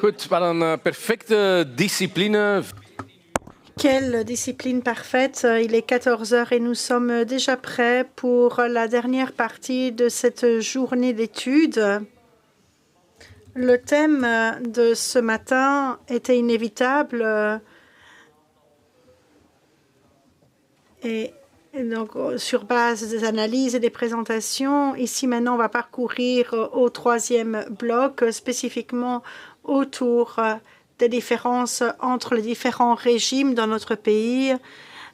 Goed, wat een perfecte discipline. Quelle discipline parfaite. Il est 14 heures et nous sommes déjà prêts pour la dernière partie de cette journée d'études. Le thème de ce matin était inévitable et donc sur base des analyses et des présentations. Ici maintenant, on va parcourir au troisième bloc, spécifiquement autour des différences entre les différents régimes dans notre pays.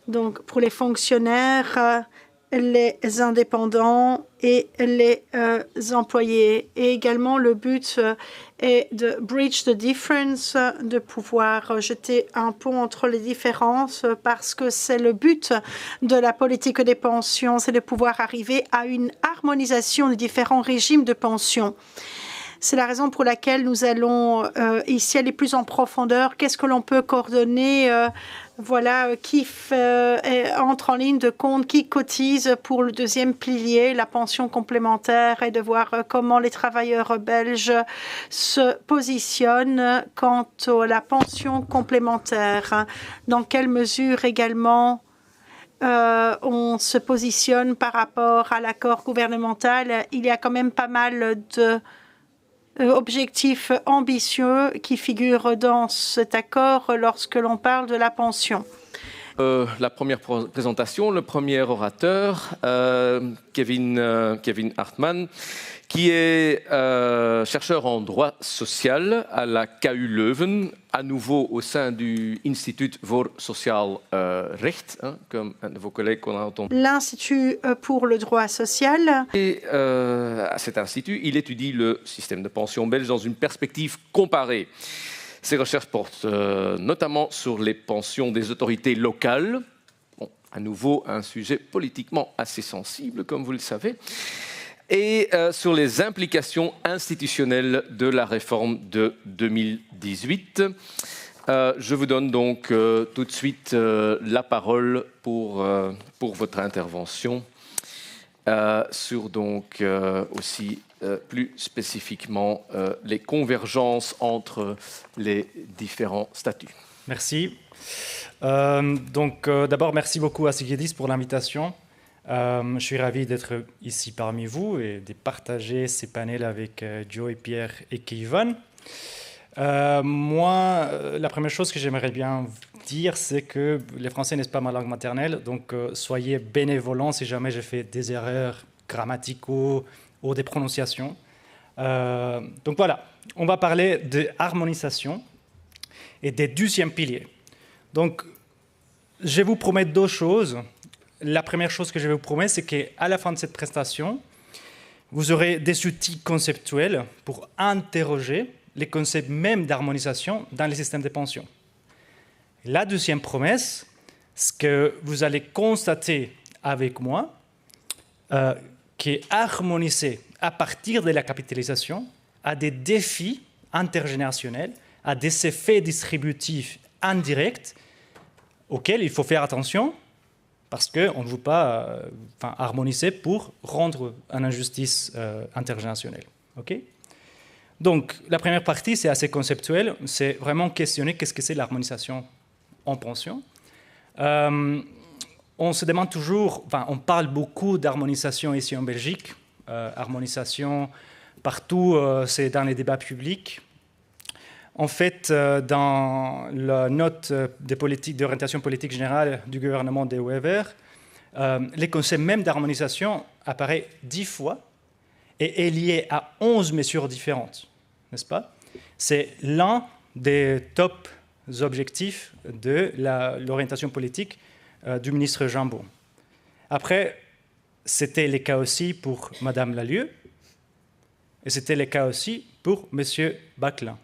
Donc pour les fonctionnaires, les indépendants et les employés. Et également, le but est de bridge the difference, de pouvoir jeter un pont entre les différences, parce que c'est le but de la politique des pensions, c'est de pouvoir arriver à une harmonisation des différents régimes de pension. C'est la raison pour laquelle nous allons ici aller plus en profondeur. Qu'est-ce que l'on peut coordonner qui entre en ligne de compte, qui cotise pour le deuxième pilier, la pension complémentaire, et de voir comment les travailleurs belges se positionnent quant à la pension complémentaire. Dans quelle mesure également on se positionne par rapport à l'accord gouvernemental. Il y a quand même pas mal de objectifs ambitieux qui figurent dans cet accord lorsque l'on parle de la pension. La première présentation, le premier orateur, Kevin Hartmann, qui est chercheur en droit social à la KU Leuven, à nouveau au sein du Instituut voor Sociaal Recht, comme un de vos collègues qu'on a entendu. L'Institut pour le droit social. Et à cet institut, il étudie le système de pension belge dans une perspective comparée. Ses recherches portent notamment sur les pensions des autorités locales. Bon, à nouveau, un sujet politiquement assez sensible, comme vous le savez. Et sur les implications institutionnelles de la réforme de 2018. Je vous donne donc tout de suite la parole pour votre intervention sur donc aussi plus spécifiquement les convergences entre les différents statuts. Merci. D'abord, merci beaucoup à Sigridis pour l'invitation. Je suis ravi d'être ici parmi vous et de partager ces panels avec Joe, Pierre et Keivan. Moi, la première chose que j'aimerais bien dire, c'est que le français n'est pas ma langue maternelle, donc soyez bénévolents si jamais j'ai fait des erreurs grammaticaux ou des prononciations. Donc voilà, on va parler de harmonisation et des deuxièmes piliers. Donc, je vous promets deux choses. La première chose que je vous promets, c'est qu'à la fin de cette prestation, vous aurez des outils conceptuels pour interroger les concepts même d'harmonisation dans les systèmes de pension. La deuxième promesse, c'est que vous allez constater avec moi qu'harmoniser à partir de la capitalisation a des défis intergénérationnels, a des effets distributifs indirects auxquels il faut faire attention parce qu'on ne veut pas harmoniser pour rendre une injustice intergénérationnelle. Okay? Donc, la première partie, c'est assez conceptuel. C'est vraiment questionner qu'est-ce que c'est l'harmonisation en pension. On se demande toujours, on parle beaucoup d'harmonisation ici en Belgique. Harmonisation partout, c'est dans les débats publics. En fait, dans la note d'orientation politique générale du gouvernement de Wever, les concepts même d'harmonisation apparaissent 10 fois et est lié à 11 mesures différentes, n'est-ce pas? C'est l'un des top objectifs de l'orientation politique du ministre Jambon. Après, c'était le cas aussi pour Madame Lalieu et c'était le cas aussi pour Monsieur Baclen.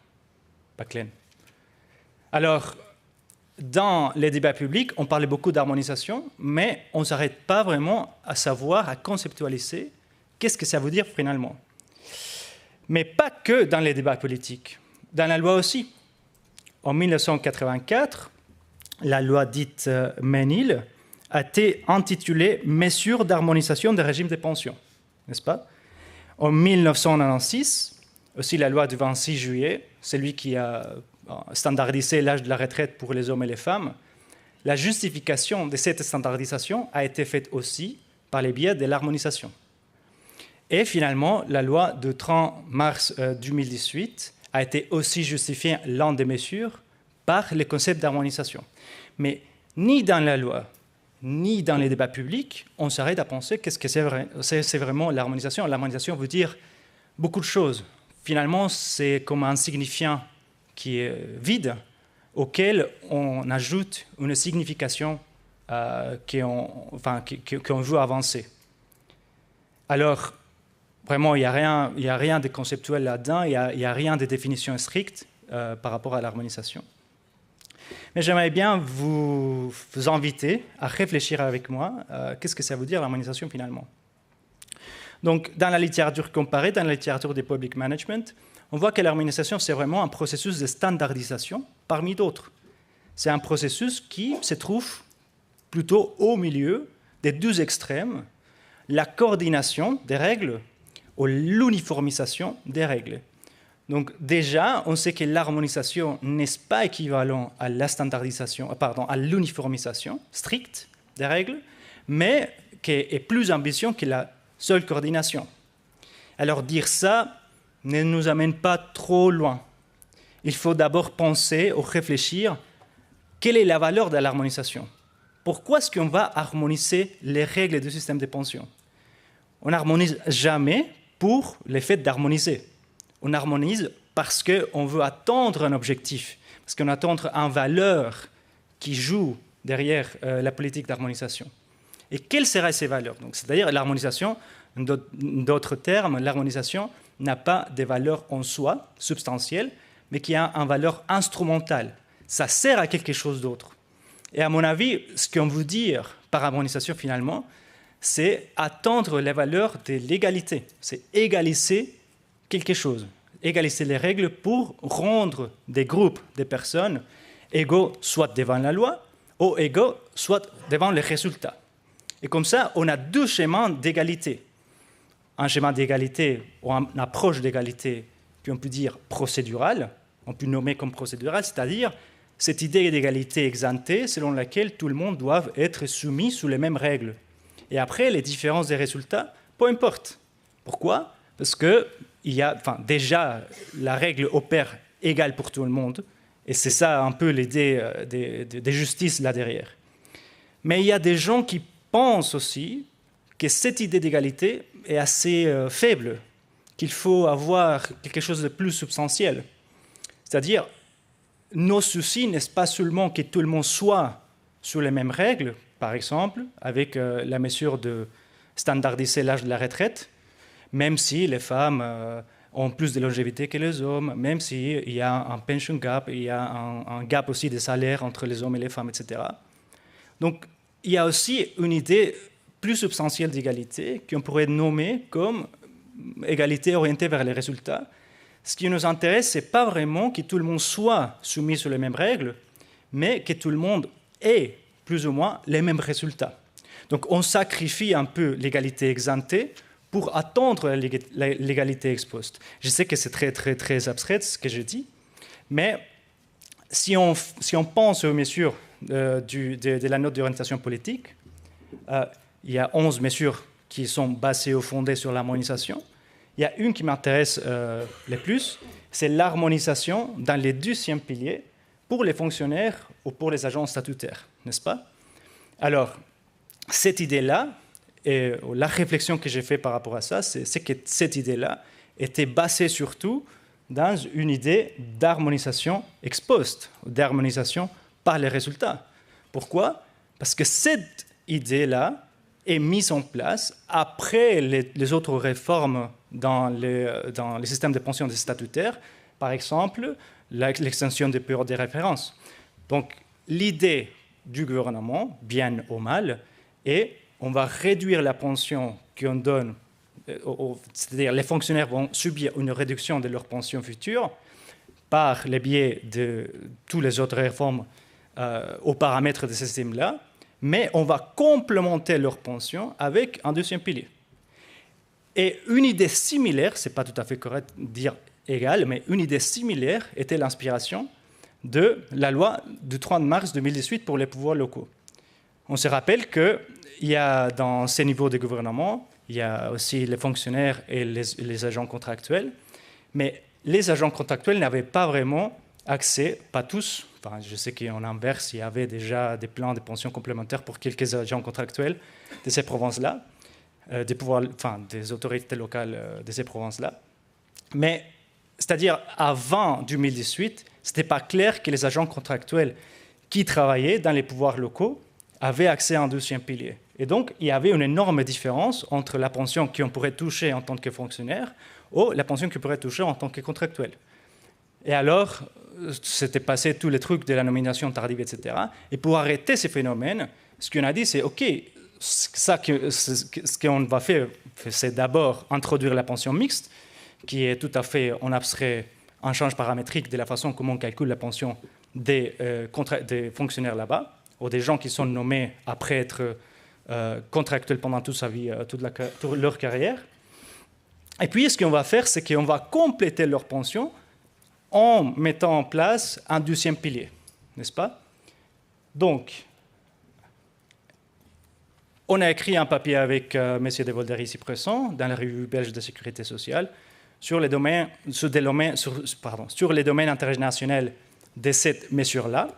Alors, dans les débats publics, on parlait beaucoup d'harmonisation, mais on ne s'arrête pas vraiment à savoir, à conceptualiser qu'est-ce que ça veut dire finalement. Mais pas que dans les débats politiques, dans la loi aussi. En 1984, la loi dite Ménil a été intitulée « Mesures d'harmonisation des régimes de pension », n'est-ce pas? En 1996, aussi la loi du 26 juillet, celui qui a standardisé l'âge de la retraite pour les hommes et les femmes, la justification de cette standardisation a été faite aussi par les biais de l'harmonisation. Et finalement, la loi du 30 mars 2018 a été aussi justifiée, l'un des mesures, par le concept d'harmonisation. Mais ni dans la loi, ni dans les débats publics, on s'arrête à penser qu'est-ce que c'est vraiment l'harmonisation. L'harmonisation veut dire beaucoup de choses. Finalement, c'est comme un signifiant qui est vide, auquel on ajoute une signification qu'on veut avancer. Alors, vraiment, il n'y a rien de conceptuel là-dedans, il n'y a rien de définition stricte par rapport à l'harmonisation. Mais j'aimerais bien vous inviter à réfléchir avec moi qu'est-ce que ça veut dire l'harmonisation finalement. Donc, dans la littérature comparée, dans la littérature des public management, on voit que l'harmonisation, c'est vraiment un processus de standardisation parmi d'autres. C'est un processus qui se trouve plutôt au milieu des deux extrêmes, la coordination des règles ou l'uniformisation des règles. Donc déjà, on sait que l'harmonisation n'est pas équivalent à la standardisation, à l'uniformisation stricte des règles, mais qui est plus ambitieux que la seule coordination. Alors dire ça ne nous amène pas trop loin. Il faut d'abord penser ou réfléchir quelle est la valeur de l'harmonisation. Pourquoi est-ce qu'on va harmoniser les règles du système de pension? On n'harmonise jamais pour le fait d'harmoniser. On harmonise parce qu'on veut atteindre un objectif, parce qu'on attend une valeur qui joue derrière la politique d'harmonisation. Et quelles seraient ces valeurs? C'est-à-dire l'harmonisation, d'autres termes, l'harmonisation n'a pas de valeur en soi, substantielle, mais qui a une valeur instrumentale. Ça sert à quelque chose d'autre. Et à mon avis, ce qu'on veut dire par harmonisation finalement, c'est atteindre les valeurs de l'égalité. C'est égaliser quelque chose, égaliser les règles pour rendre des groupes de personnes égaux soit devant la loi ou égaux soit devant les résultats. Et comme ça, on a deux schémas d'égalité. Un schéma d'égalité ou une approche d'égalité qu'on peut dire procédurale, on peut nommer comme procédurale, c'est-à-dire cette idée d'égalité exemptée selon laquelle tout le monde doit être soumis sous les mêmes règles. Et après, les différences des résultats, peu importe. Pourquoi? Parce que déjà, la règle opère égale pour tout le monde, et c'est ça un peu l'idée de justice là derrière. Mais il y a des gens qui pensent aussi que cette idée d'égalité est assez faible, qu'il faut avoir quelque chose de plus substantiel. C'est-à-dire, nos soucis n'est pas seulement que tout le monde soit sous les mêmes règles, par exemple, avec la mesure de standardiser l'âge de la retraite, même si les femmes ont plus de longévité que les hommes, même s'il y a un pension gap, il y a un gap aussi de salaire entre les hommes et les femmes, etc. Donc, il y a aussi une idée plus substantielle d'égalité qu'on pourrait nommer comme égalité orientée vers les résultats. Ce qui nous intéresse, ce n'est pas vraiment que tout le monde soit soumis sur les mêmes règles, mais que tout le monde ait plus ou moins les mêmes résultats. Donc on sacrifie un peu l'égalité exemptée pour attendre l'égalité ex post. Je sais que c'est très, très, très abstrait ce que je dis, mais si on pense aux mesures de la note d'orientation politique, il y a 11 mesures qui sont basées ou fondées sur l'harmonisation. Il y a une qui m'intéresse le plus, c'est l'harmonisation dans les deuxièmes piliers pour les fonctionnaires ou pour les agents statutaires, n'est-ce pas? Alors, cette idée-là, et la réflexion que j'ai faite par rapport à ça, c'est que cette idée-là était basée surtout dans une idée d'harmonisation ex post, d'harmonisation par les résultats. Pourquoi? Parce que cette idée-là est mise en place après les autres réformes dans les systèmes de pension des statutaires, par exemple l'extension des périodes de référence. Donc l'idée du gouvernement, bien ou mal, est on va réduire la pension qu'on donne, c'est-à-dire les fonctionnaires vont subir une réduction de leur pension future par le biais de toutes les autres réformes aux paramètres de ce système-là, mais on va complémenter leur pension avec un deuxième pilier. Et une idée similaire, ce n'est pas tout à fait correct de dire égale, mais une idée similaire était l'inspiration de la loi du 30 mars 2018 pour les pouvoirs locaux. On se rappelle qu'il y a dans ces niveaux de gouvernement, il y a aussi les fonctionnaires et les agents contractuels, mais les agents contractuels n'avaient pas vraiment accès, pas tous, enfin, je sais qu'en inverse, il y avait déjà des plans de pension complémentaires pour quelques agents contractuels de ces provinces-là, des autorités locales de ces provinces-là. Mais, c'est-à-dire, avant 2018, ce n'était pas clair que les agents contractuels qui travaillaient dans les pouvoirs locaux avaient accès à un deuxième pilier. Et donc, il y avait une énorme différence entre la pension qu'on pourrait toucher en tant que fonctionnaire ou la pension qu'on pourrait toucher en tant que contractuel. Et alors, c'était passé tous les trucs de la nomination tardive, etc. Et pour arrêter ces phénomènes, ce qu'on a dit, c'est OK, ce qu'on va faire, c'est d'abord introduire la pension mixte, qui est tout à fait en abstrait un change paramétrique de la façon comment on calcule la pension des fonctionnaires là-bas, ou des gens qui sont nommés après être contractuels pendant toute sa vie, toute leur carrière. Et puis, ce qu'on va faire, c'est qu'on va compléter leur pension en mettant en place un deuxième pilier, n'est-ce pas? Donc, on a écrit un papier avec M. De Volder ici présent dans la revue belge de sécurité sociale sur les domaines internationaux de cette mesure-là,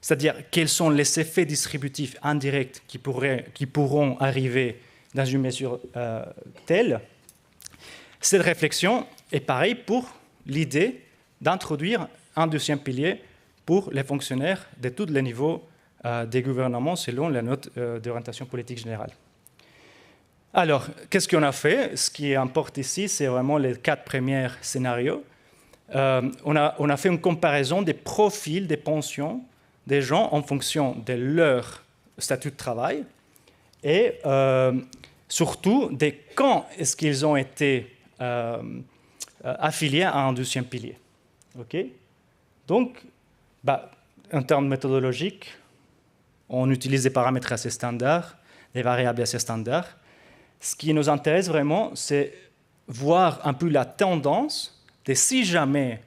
c'est-à-dire quels sont les effets distributifs indirects qui pourront arriver dans une mesure telle. Cette réflexion est pareille pour l'idée d'introduire un deuxième pilier pour les fonctionnaires de tous les niveaux des gouvernements selon la note d'orientation politique générale. Alors, qu'est-ce qu'on a fait? Ce qui importe ici, c'est vraiment les 4 premiers scénarios. On a fait une comparaison des profils des pensions des gens en fonction de leur statut de travail et surtout de quand est-ce qu'ils ont été affiliés à un deuxième pilier. Okay? Donc, en termes méthodologiques, on utilise des paramètres assez standards, des variables assez standards. Ce qui nous intéresse vraiment, c'est voir un peu la tendance de si jamais,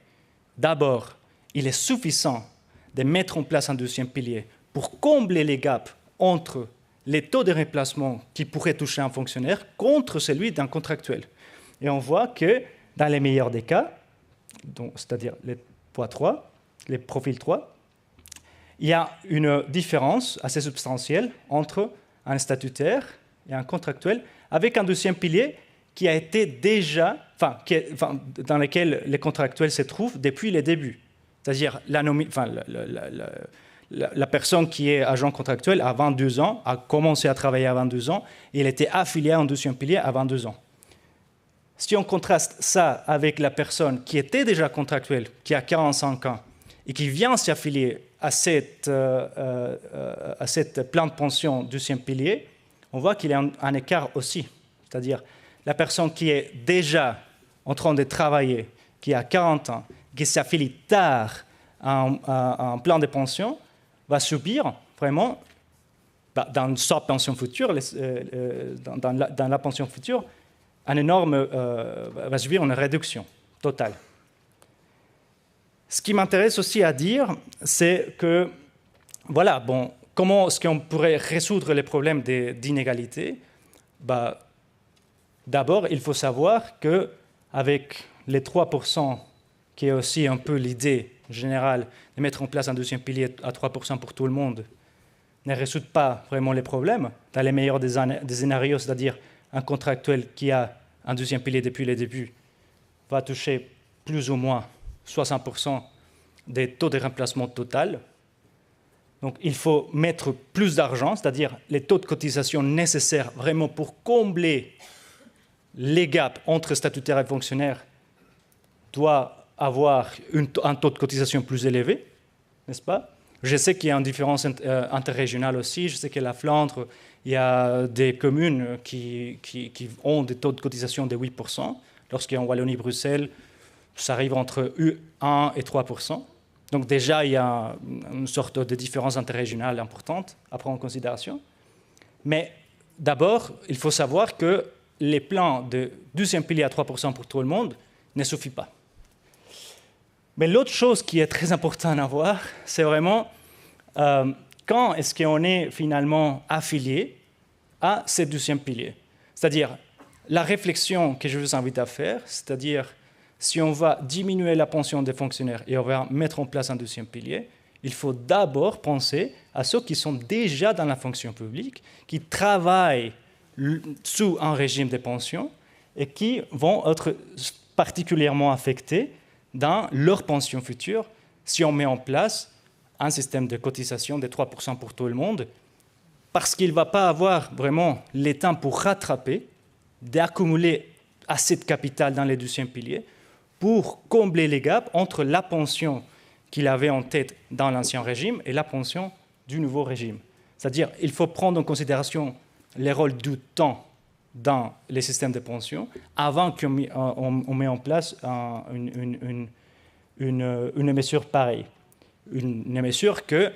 d'abord, il est suffisant de mettre en place un deuxième pilier pour combler les gaps entre les taux de remplacement qui pourraient toucher un fonctionnaire contre celui d'un contractuel. Et on voit que dans les meilleurs des cas, c'est-à-dire les poids 3, les profils 3, il y a une différence assez substantielle entre un statutaire et un contractuel avec un deuxième pilier qui a été déjà, dans lequel les contractuels se trouvent depuis les débuts. C'est-à-dire la personne qui est agent contractuel à 22 ans a commencé à travailler à 22 ans et il était affilié à un deuxième pilier à 22 ans. Si on contraste ça avec la personne qui était déjà contractuelle, qui a 45 ans et qui vient s'y affilier à cette plan de pension deuxième pilier, on voit qu'il y a un écart aussi. C'est-à-dire la personne qui est déjà en train de travailler, qui a 40 ans, qui s'affilie tard à un plan de pension, va subir vraiment, dans sa pension future, dans la pension future, va subir une réduction totale. Ce qui m'intéresse aussi à dire, c'est que, voilà, comment est-ce qu'on pourrait résoudre les problèmes d'inégalité? D'abord, il faut savoir qu'avec les 3%, qui est aussi un peu l'idée générale de mettre en place un deuxième pilier à 3% pour tout le monde, ne résout pas vraiment les problèmes. Dans les meilleurs des scénarios, c'est-à-dire un contractuel qui a un deuxième pilier depuis le début, va toucher plus ou moins 60% des taux de remplacement total. Donc il faut mettre plus d'argent, c'est-à-dire les taux de cotisation nécessaires vraiment pour combler les gaps entre statutaires et fonctionnaires doit avoir un taux de cotisation plus élevé, n'est-ce pas? Je sais qu'il y a une différence interrégionale aussi. Je sais qu'à la Flandre, il y a des communes qui ont des taux de cotisation de 8%. Lorsqu'il y a en Wallonie-Bruxelles, ça arrive entre 1 et 3%. Donc déjà, il y a une sorte de différence interrégionale importante à prendre en considération. Mais d'abord, il faut savoir que les plans de 12e pilier à 3% pour tout le monde ne suffit pas. Mais l'autre chose qui est très importante à voir, c'est vraiment quand est-ce qu'on est finalement affilié à ce 12e pilier. C'est-à-dire, la réflexion que je vous invite à faire, c'est-à-dire si on va diminuer la pension des fonctionnaires et on va mettre en place un 12e pilier, il faut d'abord penser à ceux qui sont déjà dans la fonction publique, qui travaillent sous un régime de pension et qui vont être particulièrement affectés dans leur pension future si on met en place un système de cotisation de 3% pour tout le monde, parce qu'il ne va pas avoir vraiment le temps pour rattraper, d'accumuler assez de capital dans les 12e piliers pour combler les gaps entre la pension qu'il avait en tête dans l'ancien régime et la pension du nouveau régime. C'est-à-dire qu'il faut prendre en considération les rôles du temps dans les systèmes de pension avant qu'on mette en place une mesure pareille. Une mesure qui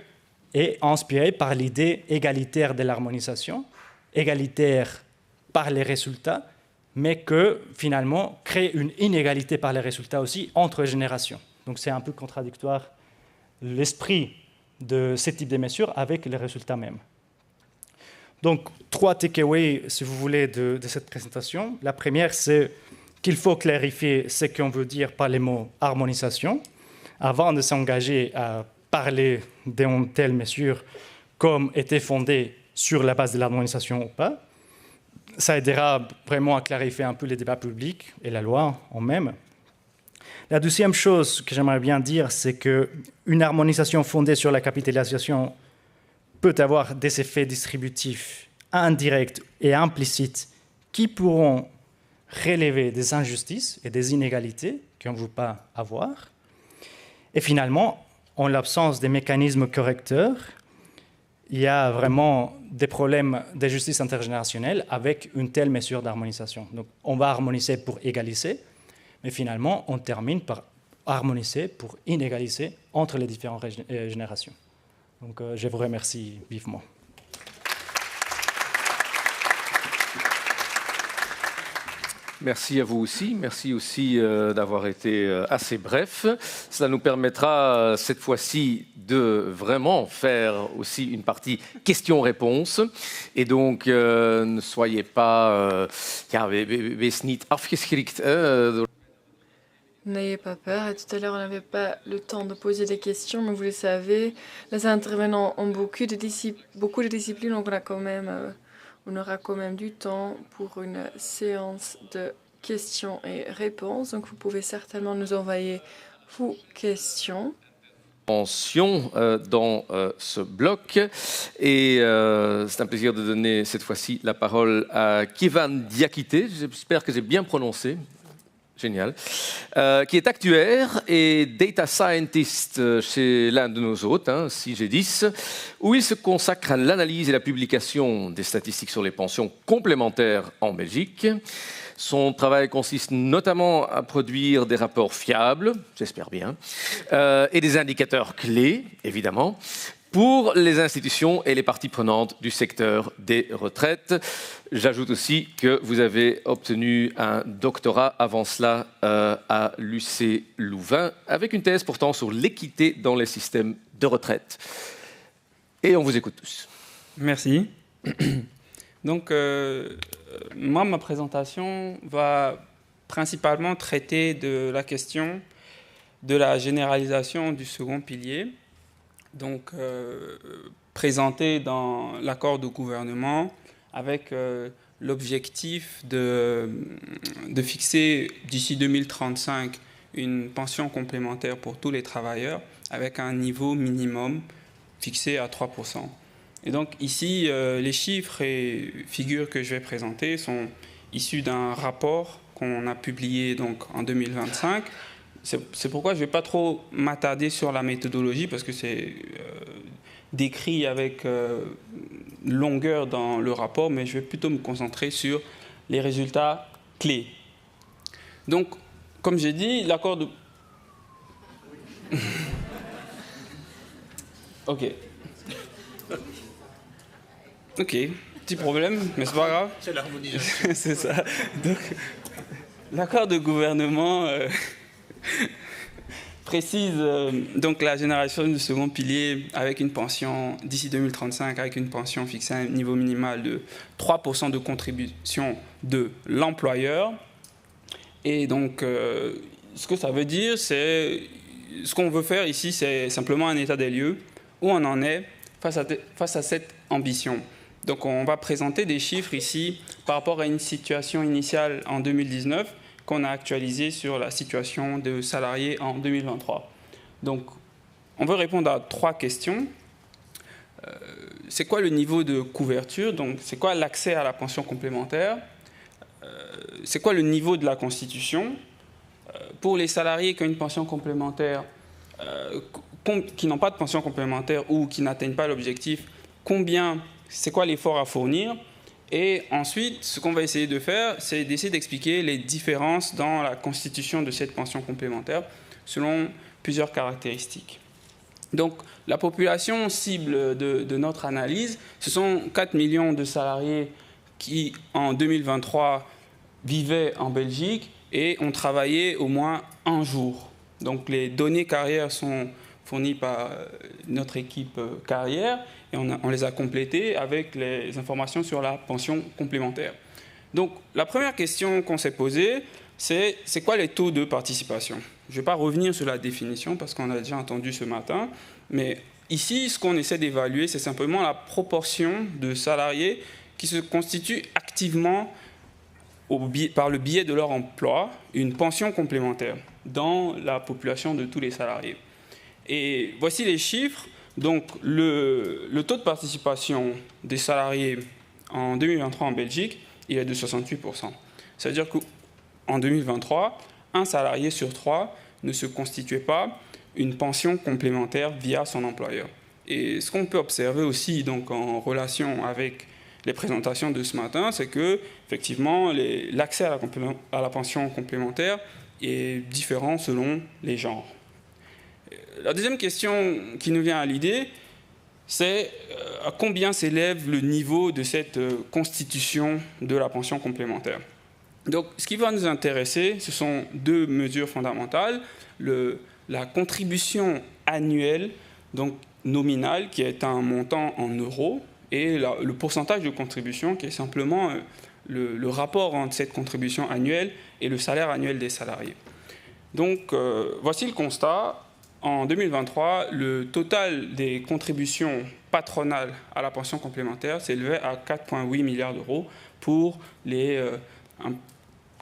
est inspirée par l'idée égalitaire de l'harmonisation, égalitaire par les résultats, mais que finalement crée une inégalité par les résultats aussi entre générations. Donc c'est un peu contradictoire l'esprit de ce type de mesures avec les résultats mêmes. Donc 3 takeaways, si vous voulez, de cette présentation. La première, c'est qu'il faut clarifier ce qu'on veut dire par les mots harmonisation avant de s'engager à parler d'une telle mesure comme était fondée sur la base de l'harmonisation ou pas. Ça aidera vraiment à clarifier un peu les débats publics et la loi en même. La deuxième chose que j'aimerais bien dire, c'est qu'une harmonisation fondée sur la capitalisation peut avoir des effets distributifs indirects et implicites qui pourront relever des injustices et des inégalités qu'on ne veut pas avoir. Et finalement, en l'absence des mécanismes correcteurs, il y a vraiment des problèmes de justice intergénérationnelle avec une telle mesure d'harmonisation. Donc, on va harmoniser pour égaliser, mais finalement, on termine par harmoniser pour inégaliser entre les différentes générations. Donc, je vous remercie vivement. Merci à vous aussi. Merci aussi d'avoir été assez bref. Ça nous permettra cette fois-ci de vraiment faire aussi une partie questions-réponses. Et donc, ne soyez pas... wees niet afgeschrikt. N'ayez pas peur. Et tout à l'heure, on n'avait pas le temps de poser des questions, mais vous le savez, les intervenants ont beaucoup de disciplines, donc on aura quand même du temps pour une séance de questions et réponses. Donc, vous pouvez certainement nous envoyer vos questions. Dans ce bloc. Et c'est un plaisir de donner cette fois-ci la parole à Kievan Diakité. J'espère que j'ai bien prononcé. Génial. Qui est actuaire et data scientist chez l'un de nos hôtes, CG10, où il se consacre à l'analyse et la publication des statistiques sur les pensions complémentaires en Belgique. Son travail consiste notamment à produire des rapports fiables, j'espère bien, et des indicateurs clés, évidemment, pour les institutions et les parties prenantes du secteur des retraites. J'ajoute aussi que vous avez obtenu un doctorat avant cela à l'UC Louvain, avec une thèse portant sur l'équité dans les systèmes de retraite. Et on vous écoute tous. Merci. Donc, moi, ma présentation va principalement traiter de la question de la généralisation du second pilier, donc présenté dans l'accord de gouvernement avec l'objectif de fixer d'ici 2035 une pension complémentaire pour tous les travailleurs avec un niveau minimum fixé à 3%. Et donc ici, les chiffres et figures que je vais présenter sont issus d'un rapport qu'on a publié donc en 2025. C'est pourquoi je ne vais pas trop m'attarder sur la méthodologie parce que c'est décrit avec longueur dans le rapport, mais je vais plutôt me concentrer sur les résultats clés. Donc, comme j'ai dit, l'accord de... Ok. Ok, petit problème, mais c'est pas grave. C'est l'harmonisation. C'est ça. Donc, l'accord de gouvernement précise donc la génération du second pilier avec une pension d'ici 2035, avec une pension fixée à un niveau minimal de 3% de contribution de l'employeur. Et donc, ce que ça veut dire, c'est ce qu'on veut faire ici, c'est simplement un état des lieux où on en est face à cette ambition. Donc, on va présenter des chiffres ici par rapport à une situation initiale en 2019 qu'on a actualisée sur la situation de salariés en 2023. Donc, on veut répondre à 3 questions. C'est quoi le niveau de couverture? Donc, c'est quoi l'accès à la pension complémentaire? C'est quoi le niveau de la Constitution? Pour les salariés qui ont une pension complémentaire, qui n'ont pas de pension complémentaire ou qui n'atteignent pas l'objectif, c'est quoi l'effort à fournir? Et ensuite, ce qu'on va essayer de faire, c'est d'essayer d'expliquer les différences dans la constitution de cette pension complémentaire selon plusieurs caractéristiques. Donc, la population cible de notre analyse, ce sont 4 millions de salariés qui, en 2023, vivaient en Belgique et ont travaillé au moins un jour. Donc, les données carrières sont fournies par notre équipe carrière et on les a complétées avec les informations sur la pension complémentaire. Donc, la première question qu'on s'est posée, c'est quoi les taux de participation? Je ne vais pas revenir sur la définition parce qu'on a déjà entendu ce matin, mais ici, ce qu'on essaie d'évaluer, c'est simplement la proportion de salariés qui se constituent activement par le biais de leur emploi, une pension complémentaire dans la population de tous les salariés. Et voici les chiffres. Donc, le taux de participation des salariés en 2023 en Belgique, il est de 68%. C'est-à-dire qu'en 2023, un salarié sur 3 ne se constituait pas une pension complémentaire via son employeur. Et ce qu'on peut observer aussi donc, en relation avec les présentations de ce matin, c'est que effectivement l'accès à la pension complémentaire est différent selon les genres. La deuxième question qui nous vient à l'idée, c'est à combien s'élève le niveau de cette constitution de la pension complémentaire. Donc, ce qui va nous intéresser, ce sont 2 mesures fondamentales. La contribution annuelle, donc nominale, qui est un montant en euros, et le pourcentage de contribution, qui est simplement le rapport entre cette contribution annuelle et le salaire annuel des salariés. Donc, voici le constat. En 2023, le total des contributions patronales à la pension complémentaire s'élevait à 4,8 milliards d'euros pour les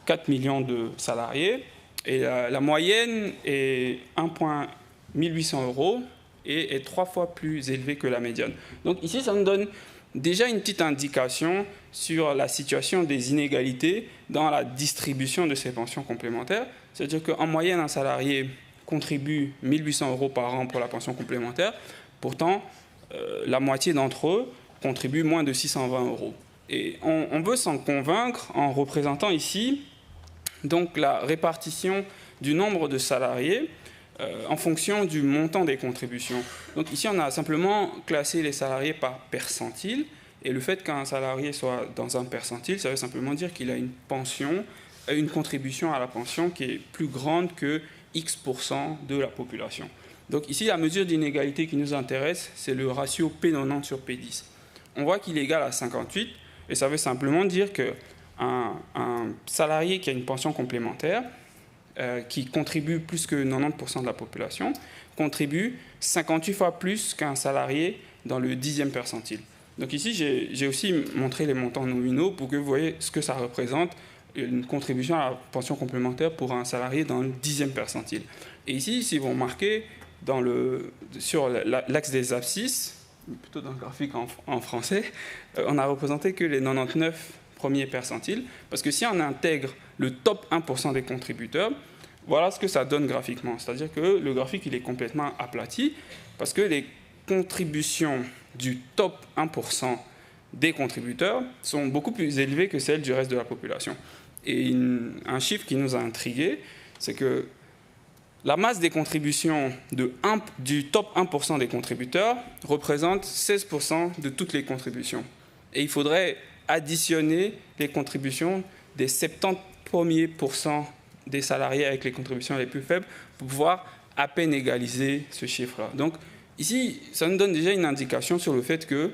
4 millions de salariés. Et la moyenne est 1,18 euros et est 3 fois plus élevée que la médiane. Donc ici, ça nous donne déjà une petite indication sur la situation des inégalités dans la distribution de ces pensions complémentaires. C'est-à-dire qu'en moyenne, un salarié contribue 1 800 euros par an pour la pension complémentaire. Pourtant, la moitié d'entre eux contribuent moins de 620 euros. Et on veut s'en convaincre en représentant ici donc, la répartition du nombre de salariés en fonction du montant des contributions. Donc ici, on a simplement classé les salariés par percentile. Et le fait qu'un salarié soit dans un percentile, ça veut simplement dire qu'il a une contribution à la pension qui est plus grande que X% de la population. Donc ici, la mesure d'inégalité qui nous intéresse, c'est le ratio P90 sur P10. On voit qu'il est égal à 58, et ça veut simplement dire qu'un salarié qui a une pension complémentaire, qui contribue plus que 90% de la population, contribue 58 fois plus qu'un salarié dans le 10e percentile. Donc ici, j'ai aussi montré les montants nominaux pour que vous voyez ce que ça représente, une contribution à la pension complémentaire pour un salarié dans le 10e percentile. Et ici, si vous remarquez, sur l'axe des abscisses, plutôt dans le graphique en français, on a représenté que les 99 premiers percentiles, parce que si on intègre le top 1% des contributeurs, voilà ce que ça donne graphiquement. C'est-à-dire que le graphique, il est complètement aplati, parce que les contributions du top 1% des contributeurs sont beaucoup plus élevées que celles du reste de la population. Et un chiffre qui nous a intrigués, c'est que la masse des contributions du top 1% des contributeurs représente 16% de toutes les contributions. et il faudrait additionner les contributions des 70 premiers pourcents des salariés avec les contributions les plus faibles pour pouvoir à peine égaliser ce chiffre-là. Donc ici, ça nous donne déjà une indication sur le fait que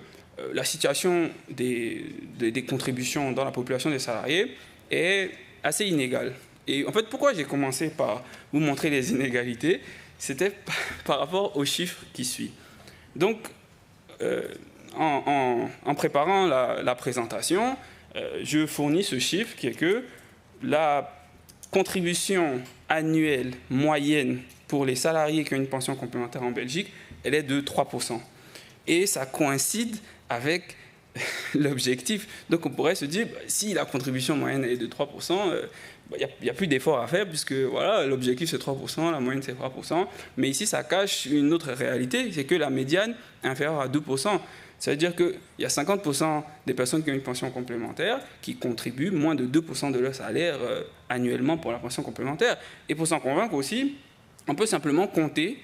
la situation des contributions dans la population des salariés est assez inégale. Et en fait, pourquoi j'ai commencé par vous montrer les inégalités, c'était par rapport aux chiffres qui suivent. Donc, en préparant la présentation, je fournis ce chiffre qui est que la contribution annuelle moyenne pour les salariés qui ont une pension complémentaire en Belgique, elle est de 3%. Et ça coïncide avec l'objectif. Donc on pourrait se dire, si la contribution moyenne est de 3%, il n'y a plus d'effort à faire puisque voilà, l'objectif c'est 3%, la moyenne c'est 3%. Mais ici, ça cache une autre réalité, c'est que la médiane est inférieure à 2%. Ça veut dire qu'il y a 50% des personnes qui ont une pension complémentaire qui contribuent moins de 2% de leur salaire annuellement pour la pension complémentaire. Et pour s'en convaincre aussi, on peut simplement compter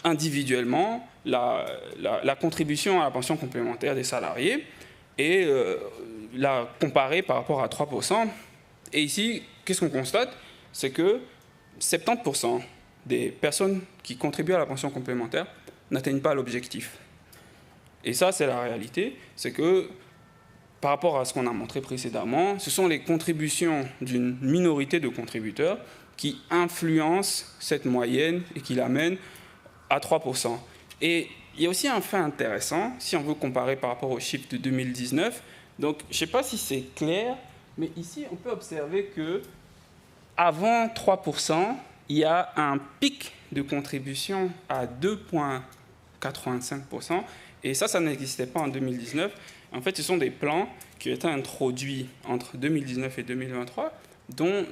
individuellement la contribution à la pension complémentaire des salariés et la comparer par rapport à 3%. Et ici, qu'est-ce qu'on constate? C'est que 70% des personnes qui contribuent à la pension complémentaire n'atteignent pas l'objectif. Et ça, c'est la réalité. C'est que par rapport à ce qu'on a montré précédemment, ce sont les contributions d'une minorité de contributeurs qui influencent cette moyenne et qui l'amènent à 3%. Et il y a aussi un fait intéressant, si on veut comparer par rapport aux chiffres de 2019. Donc, je ne sais pas si c'est clair, mais ici, on peut observer que avant 3%, il y a un pic de contribution à 2,85%. Et ça n'existait pas en 2019. En fait, ce sont des plans qui ont été introduits entre 2019 et 2023, dont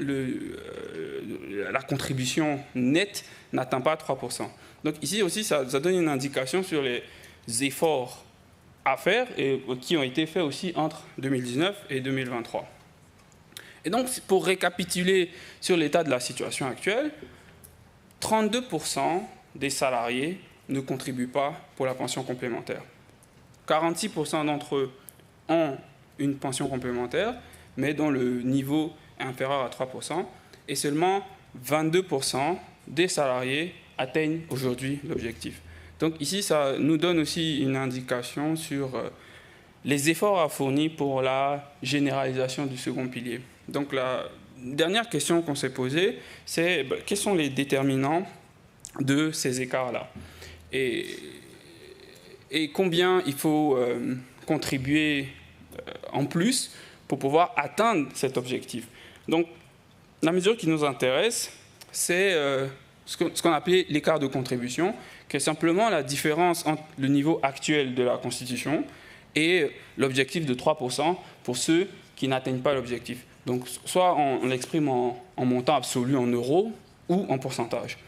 la contribution nette n'atteint pas 3%. Donc ici aussi, ça donne une indication sur les efforts à faire et qui ont été faits aussi entre 2019 et 2023. Et donc, pour récapituler sur l'état de la situation actuelle, 32% des salariés ne contribuent pas pour la pension complémentaire. 46% d'entre eux ont une pension complémentaire, mais dont le niveau est inférieur à 3%, et seulement 22% des salariés atteignent aujourd'hui l'objectif. Donc ici, ça nous donne aussi une indication sur les efforts à fournir pour la généralisation du second pilier. Donc la dernière question qu'on s'est posée, c'est quels sont les déterminants de ces écarts-là et combien il faut contribuer en plus pour pouvoir atteindre cet objectif. Donc, la mesure qui nous intéresse, c'est ce qu'on appelait l'écart de contribution, qui est simplement la différence entre le niveau actuel de la Constitution et l'objectif de 3% pour ceux qui n'atteignent pas l'objectif. Donc, soit on l'exprime en montant absolu en euros ou en pourcentage.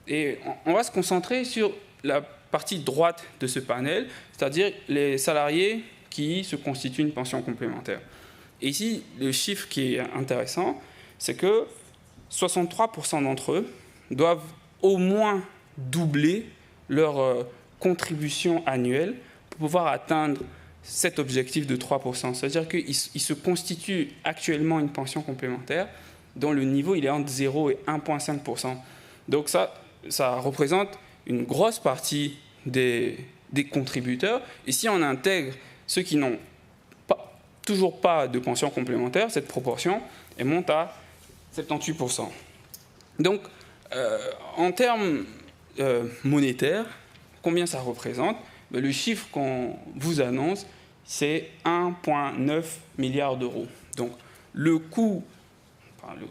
Et on va se concentrer sur la partie droite de ce panel, c'est-à-dire les salariés qui se constituent une pension complémentaire. Et ici, le chiffre qui est intéressant, c'est que 63% d'entre eux doivent au moins doubler leur contribution annuelle pour pouvoir atteindre cet objectif de 3%. C'est-à-dire qu'ils se constituent actuellement une pension complémentaire dont le niveau il est entre 0 et 1,5%. Donc ça représente une grosse partie des contributeurs. Et si on intègre ceux qui n'ont toujours pas de pension complémentaire, cette proportion elle monte à 78%. Donc, en termes monétaires, combien ça représente? Le chiffre qu'on vous annonce, c'est 1,9 milliard d'euros. Donc, le coût,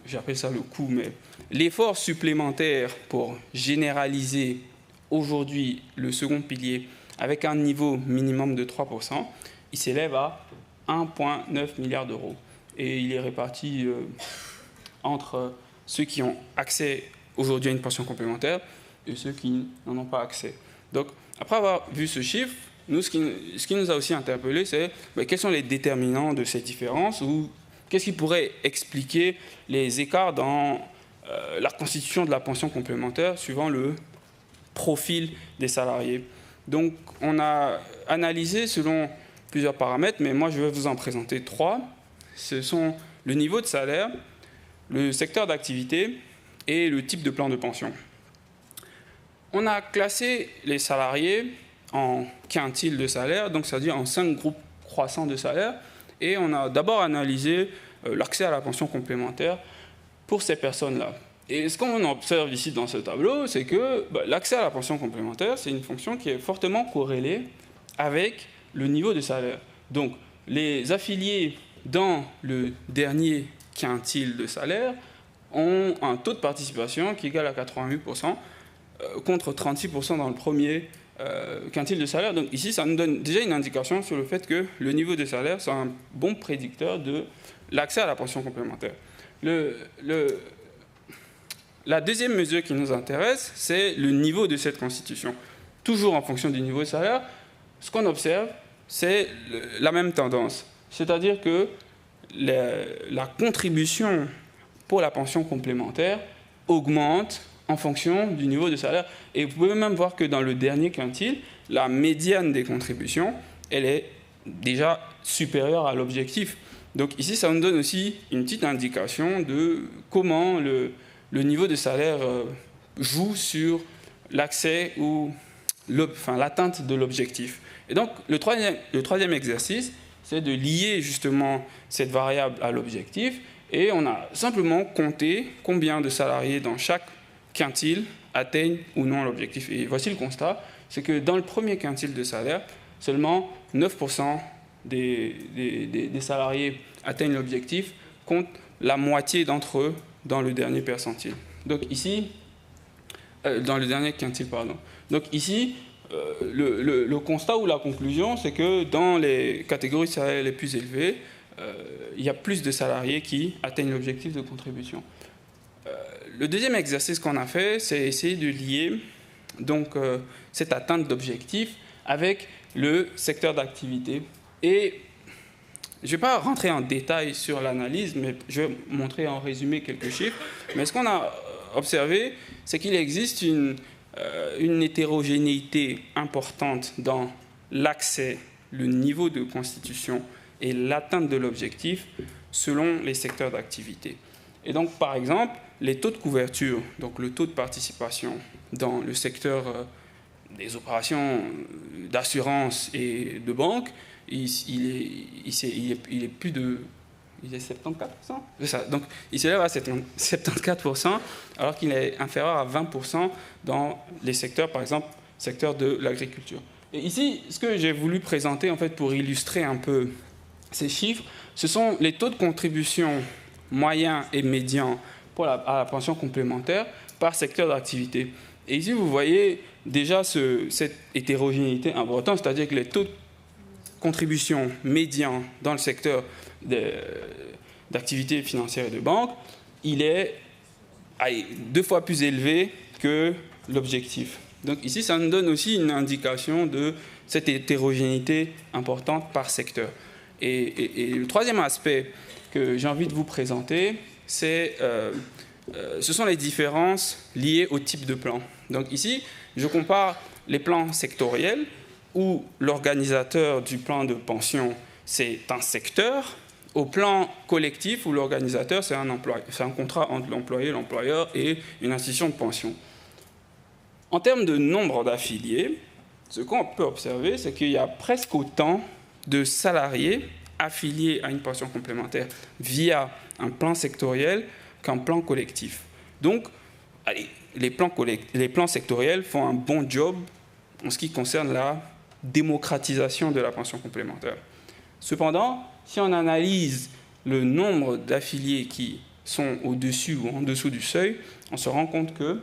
j'appelle ça le coût, mais l'effort supplémentaire pour généraliser aujourd'hui le second pilier avec un niveau minimum de 3%, il s'élève à 1,9 milliard d'euros. Et il est réparti entre ceux qui ont accès aujourd'hui à une pension complémentaire et ceux qui n'en ont pas accès. Donc, après avoir vu ce chiffre, nous, ce qui nous a aussi interpellé, c'est quels sont les déterminants de ces différences ou qu'est-ce qui pourrait expliquer les écarts dans la constitution de la pension complémentaire suivant le profil des salariés. Donc, on a analysé selon plusieurs paramètres, mais moi je vais vous en présenter 3. Ce sont le niveau de salaire, le secteur d'activité et le type de plan de pension. On a classé les salariés en quintiles de salaire, donc c'est-à-dire en 5 groupes croissants de salaire, et on a d'abord analysé l'accès à la pension complémentaire pour ces personnes-là. Et ce qu'on observe ici dans ce tableau, c'est que l'accès à la pension complémentaire, c'est une fonction qui est fortement corrélée avec le niveau de salaire. Donc, les affiliés dans le dernier quintile de salaire ont un taux de participation qui est égal à 88%, contre 36% dans le premier quintile de salaire. Donc ici, ça nous donne déjà une indication sur le fait que le niveau de salaire, c'est un bon prédicteur de l'accès à la pension complémentaire. La deuxième mesure qui nous intéresse, c'est le niveau de cette constitution. Toujours en fonction du niveau de salaire, ce qu'on observe, c'est la même tendance. C'est-à-dire que la contribution pour la pension complémentaire augmente en fonction du niveau de salaire. Et vous pouvez même voir que dans le dernier quintile, la médiane des contributions, elle est déjà supérieure à l'objectif. Donc ici, ça nous donne aussi une petite indication de comment le niveau de salaire joue sur l'accès ou l'atteinte de l'objectif. Et donc, le troisième exercice, c'est de lier justement cette variable à l'objectif. Et on a simplement compté combien de salariés dans chaque quintile atteignent ou non l'objectif. Et voici le constat, c'est que dans le premier quintile de salaire, seulement 9% des salariés atteignent l'objectif, contre la moitié d'entre eux dans le dernier percentile. Donc ici, dans le dernier quintile, pardon. Donc ici, le constat ou la conclusion, c'est que dans les catégories de salaires les plus élevées, il y a plus de salariés qui atteignent l'objectif de contribution. Le deuxième exercice qu'on a fait, c'est essayer de lier donc, cette atteinte d'objectif avec le secteur d'activité. Et je ne vais pas rentrer en détail sur l'analyse, mais je vais montrer en résumé quelques chiffres. Mais ce qu'on a observé, c'est qu'il existe une hétérogénéité importante dans l'accès, le niveau de constitution et l'atteinte de l'objectif selon les secteurs d'activité. Et donc, par exemple, les taux de couverture, donc le taux de participation dans le secteur des opérations d'assurance et de banque, il est plus de... Il est 74%. C'est ça. Donc, il s'élève à 74%, alors qu'il est inférieur à 20% dans les secteurs, par exemple, secteur de l'agriculture. Et ici, ce que j'ai voulu présenter, en fait, pour illustrer un peu ces chiffres, ce sont les taux de contribution moyens et médians à la pension complémentaire par secteur d'activité. Et ici, vous voyez déjà cette hétérogénéité importante, c'est-à-dire que les taux de contribution médian dans le secteur d'activité financière et de banque, il est 2 fois plus élevé que l'objectif. Donc ici, ça nous donne aussi une indication de cette hétérogénéité importante par secteur. Et le troisième aspect que j'ai envie de vous présenter, ce sont les différences liées au type de plan. Donc ici, je compare les plans sectoriels où l'organisateur du plan de pension, c'est un secteur, au plan collectif où l'organisateur, c'est un contrat entre l'employé, l'employeur et une institution de pension. En termes de nombre d'affiliés, ce qu'on peut observer, c'est qu'il y a presque autant de salariés affiliés à une pension complémentaire via un plan sectoriel qu'un plan collectif. Donc, les plans sectoriels font un bon job en ce qui concerne la démocratisation de la pension complémentaire. Cependant, si on analyse le nombre d'affiliés qui sont au-dessus ou en dessous du seuil, on se rend compte que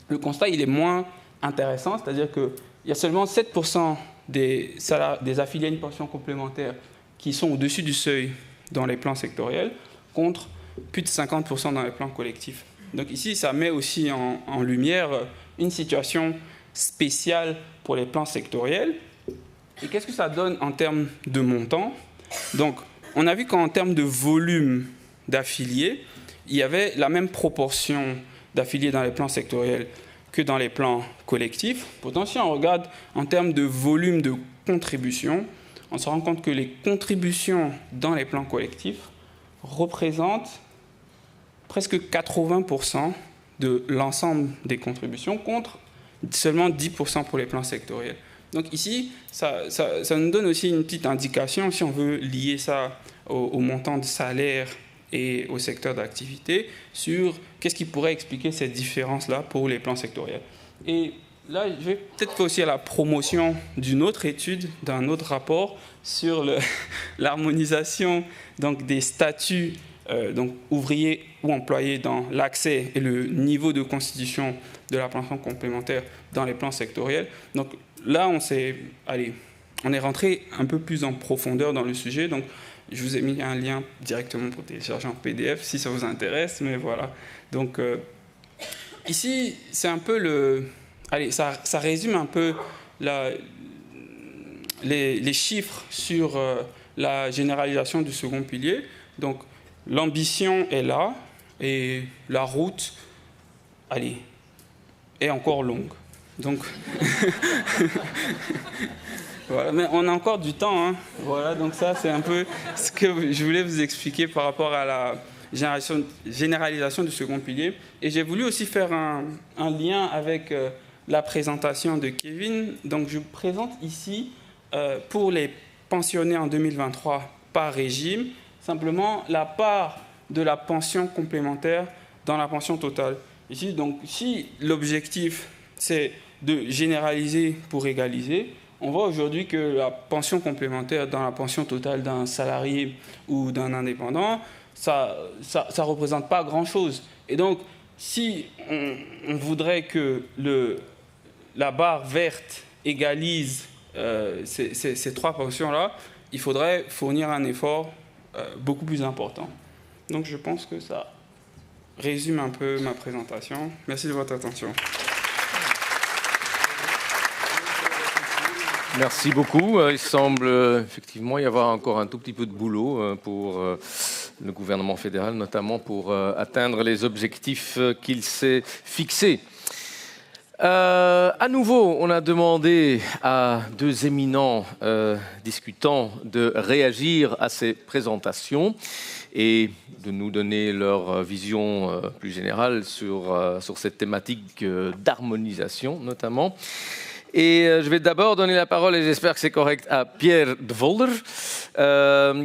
le constat il est moins intéressant, c'est-à-dire qu'il y a seulement 7% des affiliés à une pension complémentaire qui sont au-dessus du seuil dans les plans sectoriels, contre plus de 50% dans les plans collectifs. Donc ici, ça met aussi en lumière une situation spéciale pour les plans sectoriels. Et qu'est-ce que ça donne en termes de montant? Donc, on a vu qu'en termes de volume d'affiliés, il y avait la même proportion d'affiliés dans les plans sectoriels que dans les plans collectifs. Pourtant, si on regarde en termes de volume de contribution, on se rend compte que les contributions dans les plans collectifs représentent presque 80% de l'ensemble des contributions contre seulement 10% pour les plans sectoriels. Donc ici, ça nous donne aussi une petite indication, si on veut lier ça au montant de salaire et au secteur d'activité, sur qu'est-ce qui pourrait expliquer cette différence-là pour les plans sectoriels. Et là, je vais peut-être faire aussi à la promotion d'une autre étude, d'un autre rapport sur l'harmonisation des statuts donc ouvriers ou employés dans l'accès et le niveau de constitution de la pension complémentaire dans les plans sectoriels. Donc là, on est rentré un peu plus en profondeur dans le sujet. Donc, je vous ai mis un lien directement pour télécharger en PDF si ça vous intéresse, mais voilà. Donc, ici, c'est un peu ça résume un peu les chiffres sur la généralisation du second pilier. Donc, l'ambition est là et la route, est encore longue. Donc, voilà, mais on a encore du temps, hein. Voilà, donc ça, c'est un peu ce que je voulais vous expliquer par rapport à la généralisation du second pilier. Et j'ai voulu aussi faire un lien avec la présentation de Kevin. Donc, je présente ici, pour les pensionnés en 2023 par régime, simplement la part de la pension complémentaire dans la pension totale. Ici, donc, si l'objectif, c'est de généraliser pour égaliser, on voit aujourd'hui que la pension complémentaire dans la pension totale d'un salarié ou d'un indépendant, ça représente pas grand-chose. Et donc, si on voudrait que la barre verte égalise ces trois pensions-là, il faudrait fournir un effort beaucoup plus important. Donc, je pense que ça résume un peu ma présentation. Merci de votre attention. Merci beaucoup. Il semble effectivement y avoir encore un tout petit peu de boulot pour le gouvernement fédéral, notamment pour atteindre les objectifs qu'il s'est fixés. À nouveau, on a demandé à deux éminents discutants de réagir à ces présentations et de nous donner leur vision plus générale sur cette thématique d'harmonisation notamment. Et je vais d'abord donner la parole, et j'espère que c'est correct, à Pierre De Volder,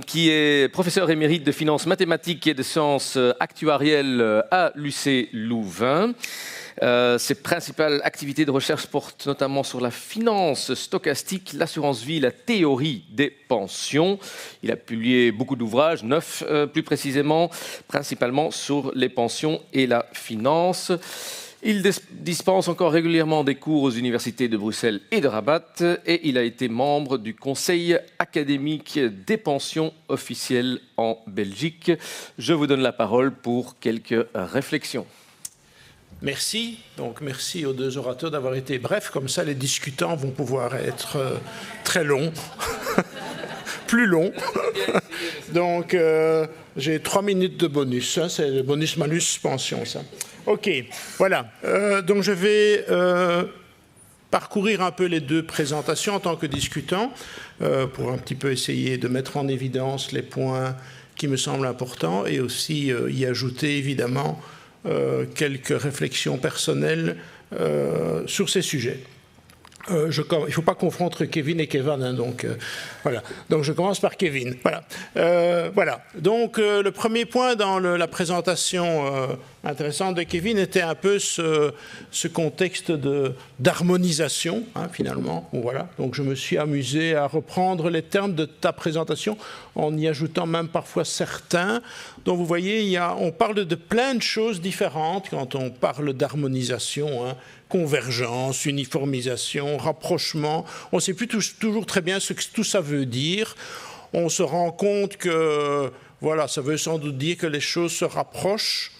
qui est professeur émérite de finances mathématiques et de sciences actuarielles à l'UC Louvain. Ses principales activités de recherche portent notamment sur la finance stochastique, l'assurance vie, la théorie des pensions. Il a publié beaucoup d'ouvrages, 9 plus précisément, principalement sur les pensions et la finance. Il dispense encore régulièrement des cours aux universités de Bruxelles et de Rabat et il a été membre du Conseil académique des pensions officielles en Belgique. Je vous donne la parole pour quelques réflexions. Merci. Donc, merci aux deux orateurs d'avoir été brefs. Comme ça, les discutants vont pouvoir être très longs. Plus longs. Donc, j'ai 3 minutes de bonus. Hein, c'est le bonus-malus pension, ça. OK, voilà. Donc, je vais parcourir un peu les deux présentations en tant que discutant pour un petit peu essayer de mettre en évidence les points qui me semblent importants et aussi y ajouter, évidemment, quelques réflexions personnelles sur ces sujets. Il ne faut pas confondre entre Kevin et Kevin, hein, donc voilà. Donc je commence par Kevin. Voilà. Voilà. Donc le premier point dans la présentation intéressante de Kevin était un peu ce contexte d'harmonisation, hein, finalement. Bon, voilà. Donc je me suis amusé à reprendre les termes de ta présentation en y ajoutant même parfois certains. Donc vous voyez, on parle de plein de choses différentes quand on parle d'harmonisation, hein. Convergence, uniformisation, rapprochement. On ne sait plus toujours très bien ce que tout ça veut dire. On se rend compte que, voilà, ça veut sans doute dire que les choses se rapprochent.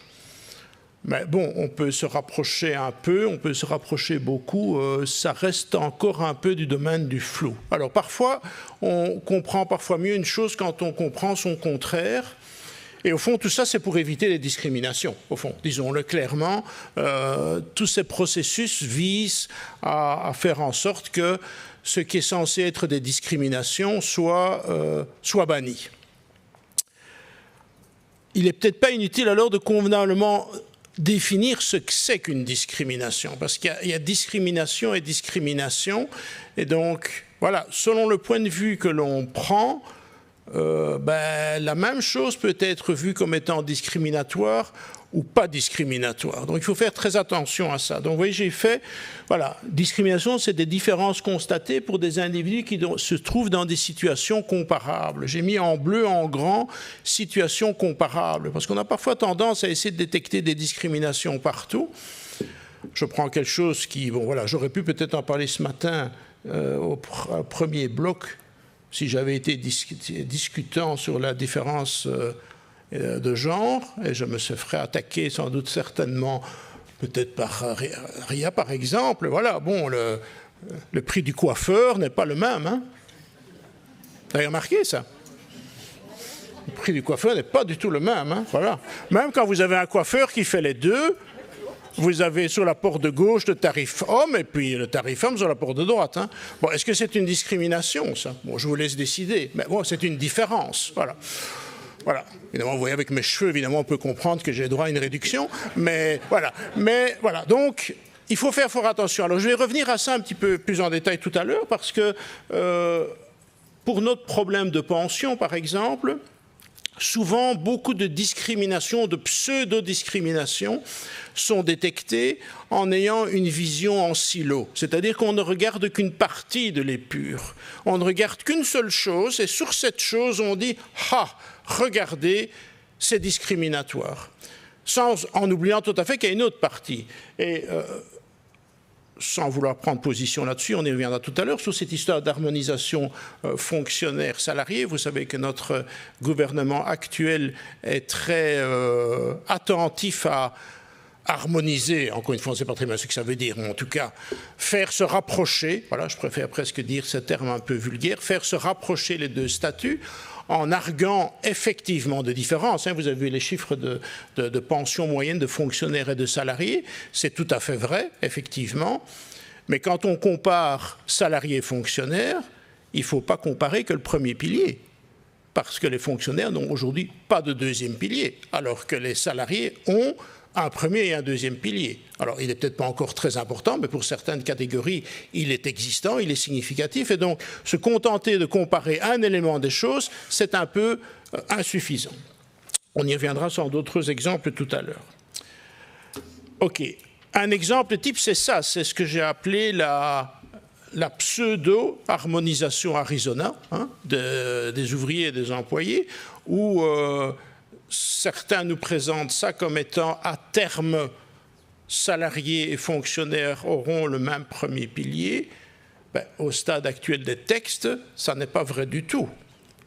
Mais bon, on peut se rapprocher un peu, on peut se rapprocher beaucoup. Ça reste encore un peu du domaine du flou. Alors parfois, on comprend parfois mieux une chose quand on comprend son contraire. Et au fond, tout ça, c'est pour éviter les discriminations. Au fond, disons-le clairement, tous ces processus visent à faire en sorte que ce qui est censé être des discriminations soit banni. Il n'est peut-être pas inutile alors de convenablement définir ce que c'est qu'une discrimination, parce qu'il y a discrimination et discrimination, et donc, voilà, selon le point de vue que l'on prend, la même chose peut être vue comme étant discriminatoire ou pas discriminatoire. Donc il faut faire très attention à ça. Donc vous voyez, j'ai fait, voilà, discrimination, c'est des différences constatées pour des individus qui se trouvent dans des situations comparables. J'ai mis en bleu, en grand, situations comparables, parce qu'on a parfois tendance à essayer de détecter des discriminations partout. Je prends quelque chose qui, bon voilà, j'aurais pu peut-être en parler ce matin au premier bloc, si j'avais été discutant sur la différence de genre, et je me serais attaqué sans doute certainement, peut-être par Ria par exemple, voilà, bon, le prix du coiffeur n'est pas le même. Hein. Vous avez remarqué ça? Le prix du coiffeur n'est pas du tout le même. Hein, voilà. Même quand vous avez un coiffeur qui fait les deux, vous avez sur la porte de gauche le tarif homme et puis le tarif femme sur la porte de droite. Hein. Bon, est-ce que c'est une discrimination, ça? Bon, je vous laisse décider. Mais bon, c'est une différence. Voilà. Voilà. Évidemment, vous voyez, avec mes cheveux, évidemment, on peut comprendre que j'ai droit à une réduction. Mais voilà. Mais voilà. Donc, il faut faire fort attention. Alors, je vais revenir à ça un petit peu plus en détail tout à l'heure parce que pour notre problème de pension, par exemple, souvent, beaucoup de discriminations, de pseudo-discriminations sont détectées en ayant une vision en silo. C'est-à-dire qu'on ne regarde qu'une partie de l'épure. On ne regarde qu'une seule chose et sur cette chose, on dit « Ah, regardez, c'est discriminatoire ». En oubliant tout à fait qu'il y a une autre partie. Et sans vouloir prendre position là-dessus, on y reviendra tout à l'heure, sur cette histoire d'harmonisation fonctionnaire-salarié. Vous savez que notre gouvernement actuel est très attentif à harmoniser, encore une fois, on ne sait pas très bien ce que ça veut dire, mais en tout cas, faire se rapprocher, voilà, je préfère presque dire ce terme un peu vulgaire, faire se rapprocher les deux statuts, en arguant effectivement de différences. Vous avez vu les chiffres de pension moyenne de fonctionnaires et de salariés, c'est tout à fait vrai, effectivement, mais quand on compare salariés et fonctionnaires, il ne faut pas comparer que le premier pilier, parce que les fonctionnaires n'ont aujourd'hui pas de deuxième pilier, alors que les salariés ont un premier et un deuxième pilier. Alors, il n'est peut-être pas encore très important, mais pour certaines catégories, il est existant, il est significatif, et donc se contenter de comparer un élément des choses, c'est un peu insuffisant. On y reviendra sur d'autres exemples tout à l'heure. OK. Un exemple type, c'est ça, c'est ce que j'ai appelé la pseudo-harmonisation Arizona, hein, des ouvriers et des employés, où certains nous présentent ça comme étant à terme salariés et fonctionnaires auront le même premier pilier. Au stade actuel des textes, ça n'est pas vrai du tout.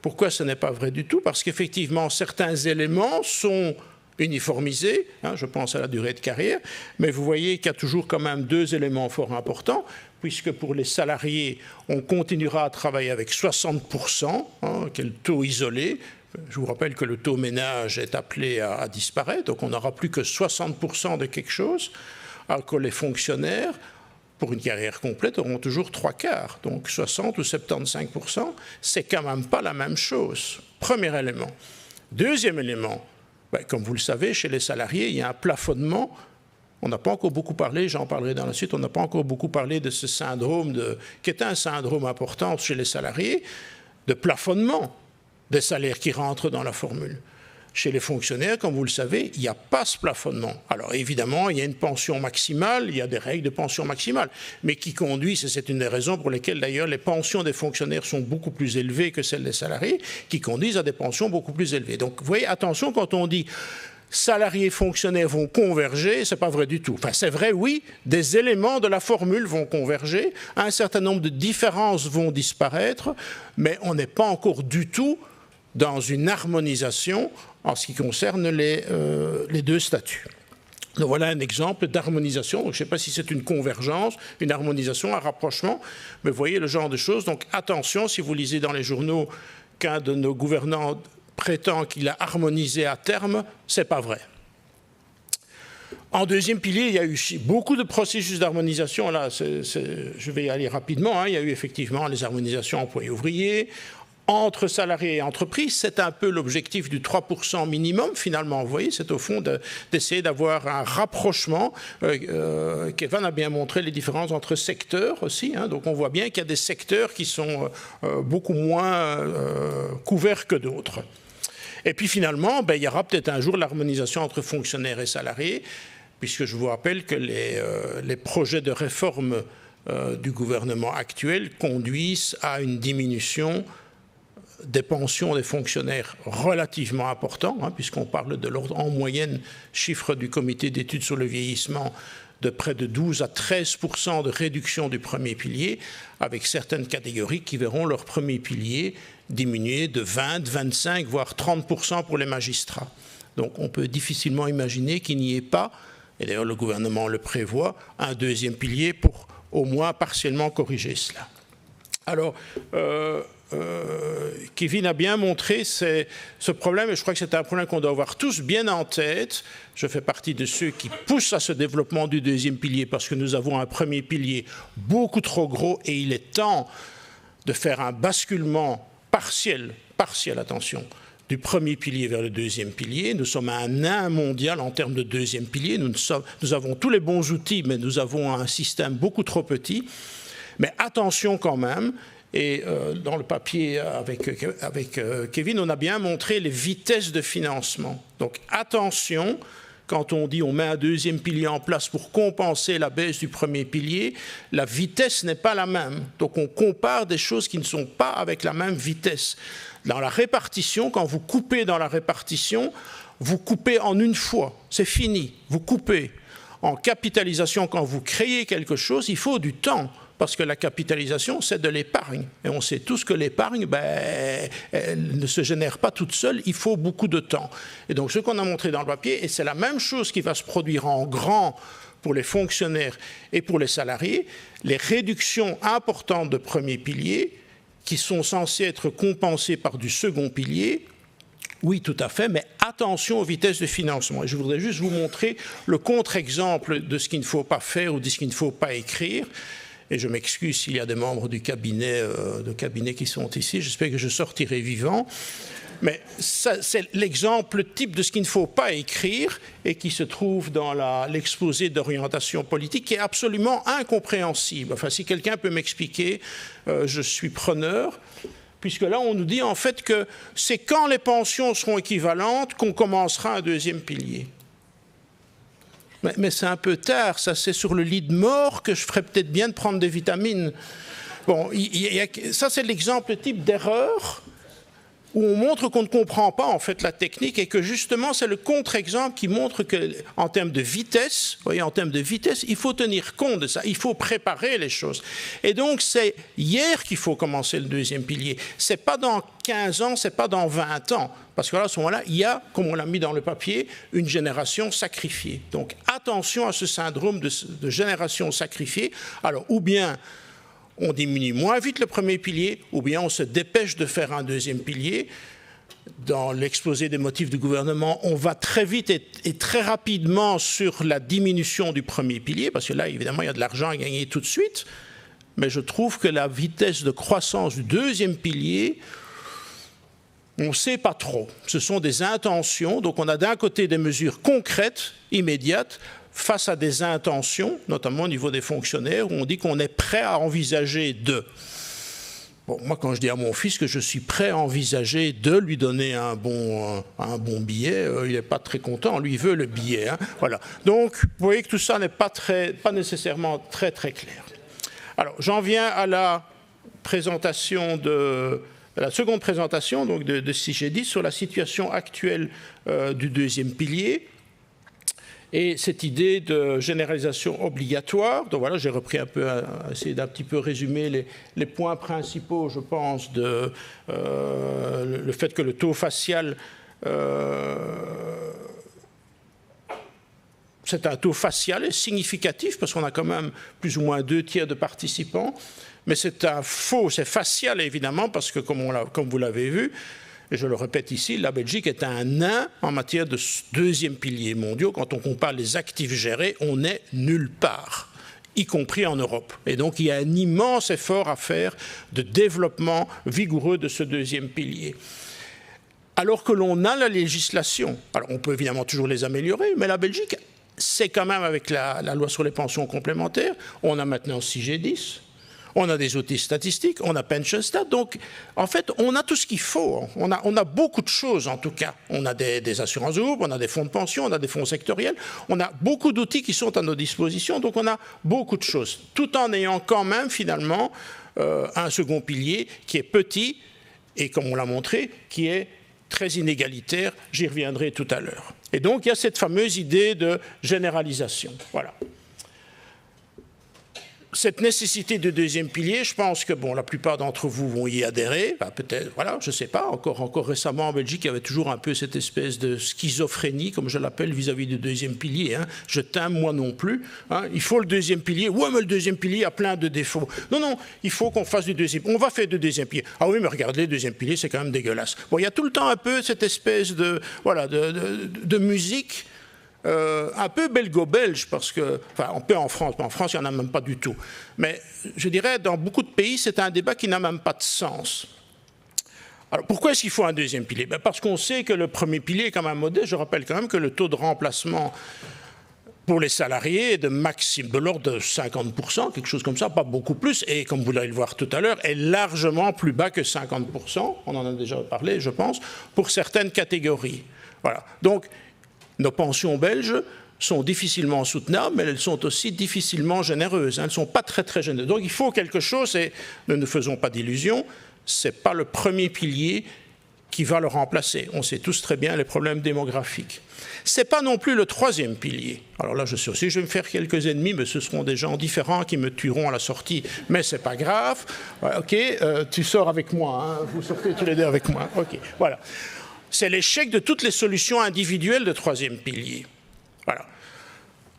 Pourquoi ce n'est pas vrai du tout? Parce qu'effectivement, certains éléments sont uniformisés, hein, je pense à la durée de carrière, mais vous voyez qu'il y a toujours quand même deux éléments fort importants, puisque pour les salariés, on continuera à travailler avec 60%, hein, qui est le taux isolé. Je vous rappelle que le taux ménage est appelé à disparaître, donc on n'aura plus que 60% de quelque chose, alors que les fonctionnaires, pour une carrière complète, auront toujours 3/4, donc 60 ou 75%, c'est quand même pas la même chose. Premier élément. Deuxième élément, comme vous le savez, chez les salariés, il y a un plafonnement. On n'a pas encore beaucoup parlé, j'en parlerai dans la suite, on n'a pas encore beaucoup parlé de ce syndrome, qui est un syndrome important chez les salariés, de plafonnement des salaires qui rentrent dans la formule. Chez les fonctionnaires, comme vous le savez, il n'y a pas ce plafonnement. Alors évidemment, il y a une pension maximale, il y a des règles de pension maximale, mais qui conduisent, et c'est une des raisons pour lesquelles d'ailleurs les pensions des fonctionnaires sont beaucoup plus élevées que celles des salariés, qui conduisent à des pensions beaucoup plus élevées. Donc vous voyez, attention, quand on dit salariés et fonctionnaires vont converger, ce n'est pas vrai du tout. Enfin, c'est vrai, oui, des éléments de la formule vont converger, un certain nombre de différences vont disparaître, mais on n'est pas encore du tout dans une harmonisation en ce qui concerne les deux statuts. Donc voilà un exemple d'harmonisation. Je ne sais pas si c'est une convergence, une harmonisation, un rapprochement, mais vous voyez le genre de choses. Donc attention, si vous lisez dans les journaux qu'un de nos gouvernants prétend qu'il a harmonisé à terme, ce n'est pas vrai. En deuxième pilier, il y a eu beaucoup de processus d'harmonisation. Là, je vais y aller rapidement. Il y a eu effectivement les harmonisations employés-ouvriers. Entre salariés et entreprises, c'est un peu l'objectif du 3% minimum, finalement. Vous voyez, c'est au fond d'essayer d'avoir un rapprochement. Kevin a bien montré les différences entre secteurs aussi. Donc on voit bien qu'il y a des secteurs qui sont beaucoup moins couverts que d'autres. Et puis finalement, il y aura peut-être un jour l'harmonisation entre fonctionnaires et salariés, puisque je vous rappelle que les projets de réforme du gouvernement actuel conduisent à une diminution des pensions des fonctionnaires relativement important, puisqu'on parle de l'ordre en moyenne, chiffre du comité d'études sur le vieillissement, de près de 12 à 13% de réduction du premier pilier, avec certaines catégories qui verront leur premier pilier diminuer de 20, 25, voire 30% pour les magistrats. Donc on peut difficilement imaginer qu'il n'y ait pas, et d'ailleurs le gouvernement le prévoit, un deuxième pilier pour au moins partiellement corriger cela. Alors, Kevin a bien montré ce problème, et je crois que c'est un problème qu'on doit avoir tous bien en tête. Je fais partie de ceux qui poussent à ce développement du deuxième pilier parce que nous avons un premier pilier beaucoup trop gros et il est temps de faire un basculement partiel, attention, du premier pilier vers le deuxième pilier. Nous sommes à un nain mondial en termes de deuxième pilier. Nous avons tous les bons outils, mais nous avons un système beaucoup trop petit. Mais attention quand même, et dans le papier avec Kevin, on a bien montré les vitesses de financement. Donc attention, quand on dit on met un deuxième pilier en place pour compenser la baisse du premier pilier, la vitesse n'est pas la même. Donc on compare des choses qui ne sont pas avec la même vitesse. Dans la répartition, quand vous coupez dans la répartition, vous coupez en une fois, c'est fini, vous coupez. En capitalisation, quand vous créez quelque chose, il faut du temps. Parce que la capitalisation, c'est de l'épargne. Et on sait tous que l'épargne, elle ne se génère pas toute seule, il faut beaucoup de temps. Et donc, ce qu'on a montré dans le papier, et c'est la même chose qui va se produire en grand pour les fonctionnaires et pour les salariés, les réductions importantes de premier pilier, qui sont censées être compensées par du second pilier, oui, tout à fait, mais attention aux vitesses de financement. Et je voudrais juste vous montrer le contre-exemple de ce qu'il ne faut pas faire ou de ce qu'il ne faut pas écrire. Et je m'excuse s'il y a des membres du cabinet, qui sont ici. J'espère que je sortirai vivant. Mais c'est l'exemple type de ce qu'il ne faut pas écrire et qui se trouve dans l'exposé d'orientation politique qui est absolument incompréhensible. Enfin, si quelqu'un peut m'expliquer, je suis preneur. Puisque là, on nous dit en fait que c'est quand les pensions seront équivalentes qu'on commencera un deuxième pilier. Mais c'est un peu tard, ça c'est sur le lit de mort que je ferais peut-être bien de prendre des vitamines. Bon, ça c'est l'exemple type d'erreur où on montre qu'on ne comprend pas en fait la technique et que justement c'est le contre-exemple qui montre qu'en termes de vitesse, vous voyez, en termes de vitesse, il faut tenir compte de ça, il faut préparer les choses. Et donc c'est hier qu'il faut commencer le deuxième pilier. C'est pas dans 15 ans, c'est pas dans 20 ans. Parce que là, à ce moment-là, il y a, comme on l'a mis dans le papier, une génération sacrifiée. Donc attention à ce syndrome de génération sacrifiée. Alors, ou bien on diminue moins vite le premier pilier, ou bien on se dépêche de faire un deuxième pilier. Dans l'exposé des motifs du gouvernement, on va très vite et très rapidement sur la diminution du premier pilier, parce que là, évidemment, il y a de l'argent à gagner tout de suite. Mais je trouve que la vitesse de croissance du deuxième pilier, on ne sait pas trop. Ce sont des intentions. Donc on a d'un côté des mesures concrètes, immédiates, face à des intentions, notamment au niveau des fonctionnaires, où on dit qu'on est prêt à envisager de... Bon, moi, quand je dis à mon fils que je suis prêt à envisager de lui donner un bon billet, il n'est pas très content. Lui, il veut le billet. Voilà. Donc, vous voyez que tout ça n'est pas nécessairement très, très clair. Alors, j'en viens à la présentation la seconde présentation donc de CIGEDIS sur la situation actuelle du deuxième pilier. Et cette idée de généralisation obligatoire, donc voilà, j'ai repris un peu, essayé d'un petit peu résumer les points principaux, je pense, de le fait que le taux facial, c'est un taux facial et significatif, parce qu'on a quand même plus ou moins 2/3 de participants, mais c'est un faux, c'est facial évidemment, parce que comme vous l'avez vu, Et je le répète ici, la Belgique est un nain en matière de deuxième pilier mondial. Quand on compare les actifs gérés, on n'est nulle part, y compris en Europe. Et donc il y a un immense effort à faire de développement vigoureux de ce deuxième pilier. Alors que l'on a la législation, alors on peut évidemment toujours les améliorer, mais la Belgique, c'est quand même avec la loi sur les pensions complémentaires, on a maintenant 6G10, on a des outils statistiques, on a PensionStat, donc en fait on a tout ce qu'il faut, on a beaucoup de choses en tout cas. On a des assurances groupes, on a des fonds de pension, on a des fonds sectoriels, on a beaucoup d'outils qui sont à nos dispositions, donc on a beaucoup de choses, tout en ayant quand même finalement un second pilier qui est petit et comme on l'a montré, qui est très inégalitaire, j'y reviendrai tout à l'heure. Et donc il y a cette fameuse idée de généralisation. Voilà. Cette nécessité de deuxième pilier, je pense que bon, la plupart d'entre vous vont y adhérer. Ben, peut-être, voilà, je ne sais pas. Encore récemment en Belgique, il y avait toujours un peu cette espèce de schizophrénie, comme je l'appelle, vis-à-vis du deuxième pilier. Hein. Je t'aime, moi non plus. Hein. Il faut le deuxième pilier. Ouais, mais le deuxième pilier a plein de défauts. Non, non, il faut qu'on fasse du deuxième. On va faire du deuxième pilier. Ah oui, mais regardez, le deuxième pilier, c'est quand même dégueulasse. Bon, il y a tout le temps un peu cette espèce de, voilà, de musique. Un peu belgo-belge, parce que, enfin, on peut en France, mais en France, il n'y en a même pas du tout. Mais je dirais, dans beaucoup de pays, c'est un débat qui n'a même pas de sens. Alors, pourquoi est-ce qu'il faut un deuxième pilier? Ben, parce qu'on sait que le premier pilier est quand même modeste. Je rappelle quand même que le taux de remplacement pour les salariés est de maximum de l'ordre de 50%, quelque chose comme ça, pas beaucoup plus, et comme vous allez le voir tout à l'heure, est largement plus bas que 50%, on en a déjà parlé, je pense, pour certaines catégories. Voilà. Donc, nos pensions belges sont difficilement soutenables, mais elles sont aussi difficilement généreuses. Elles ne sont pas très, très généreuses. Donc il faut quelque chose, et ne nous faisons pas d'illusions, ce n'est pas le premier pilier qui va le remplacer. On sait tous très bien les problèmes démographiques. Ce n'est pas non plus le troisième pilier. Alors là, je sais aussi, je vais me faire quelques ennemis, mais ce seront des gens différents qui me tueront à la sortie. Mais ce n'est pas grave. Ok, tu sors avec moi, hein. Vous sortez tous les deux avec moi. Ok, voilà. C'est l'échec de toutes les solutions individuelles de troisième pilier. Voilà.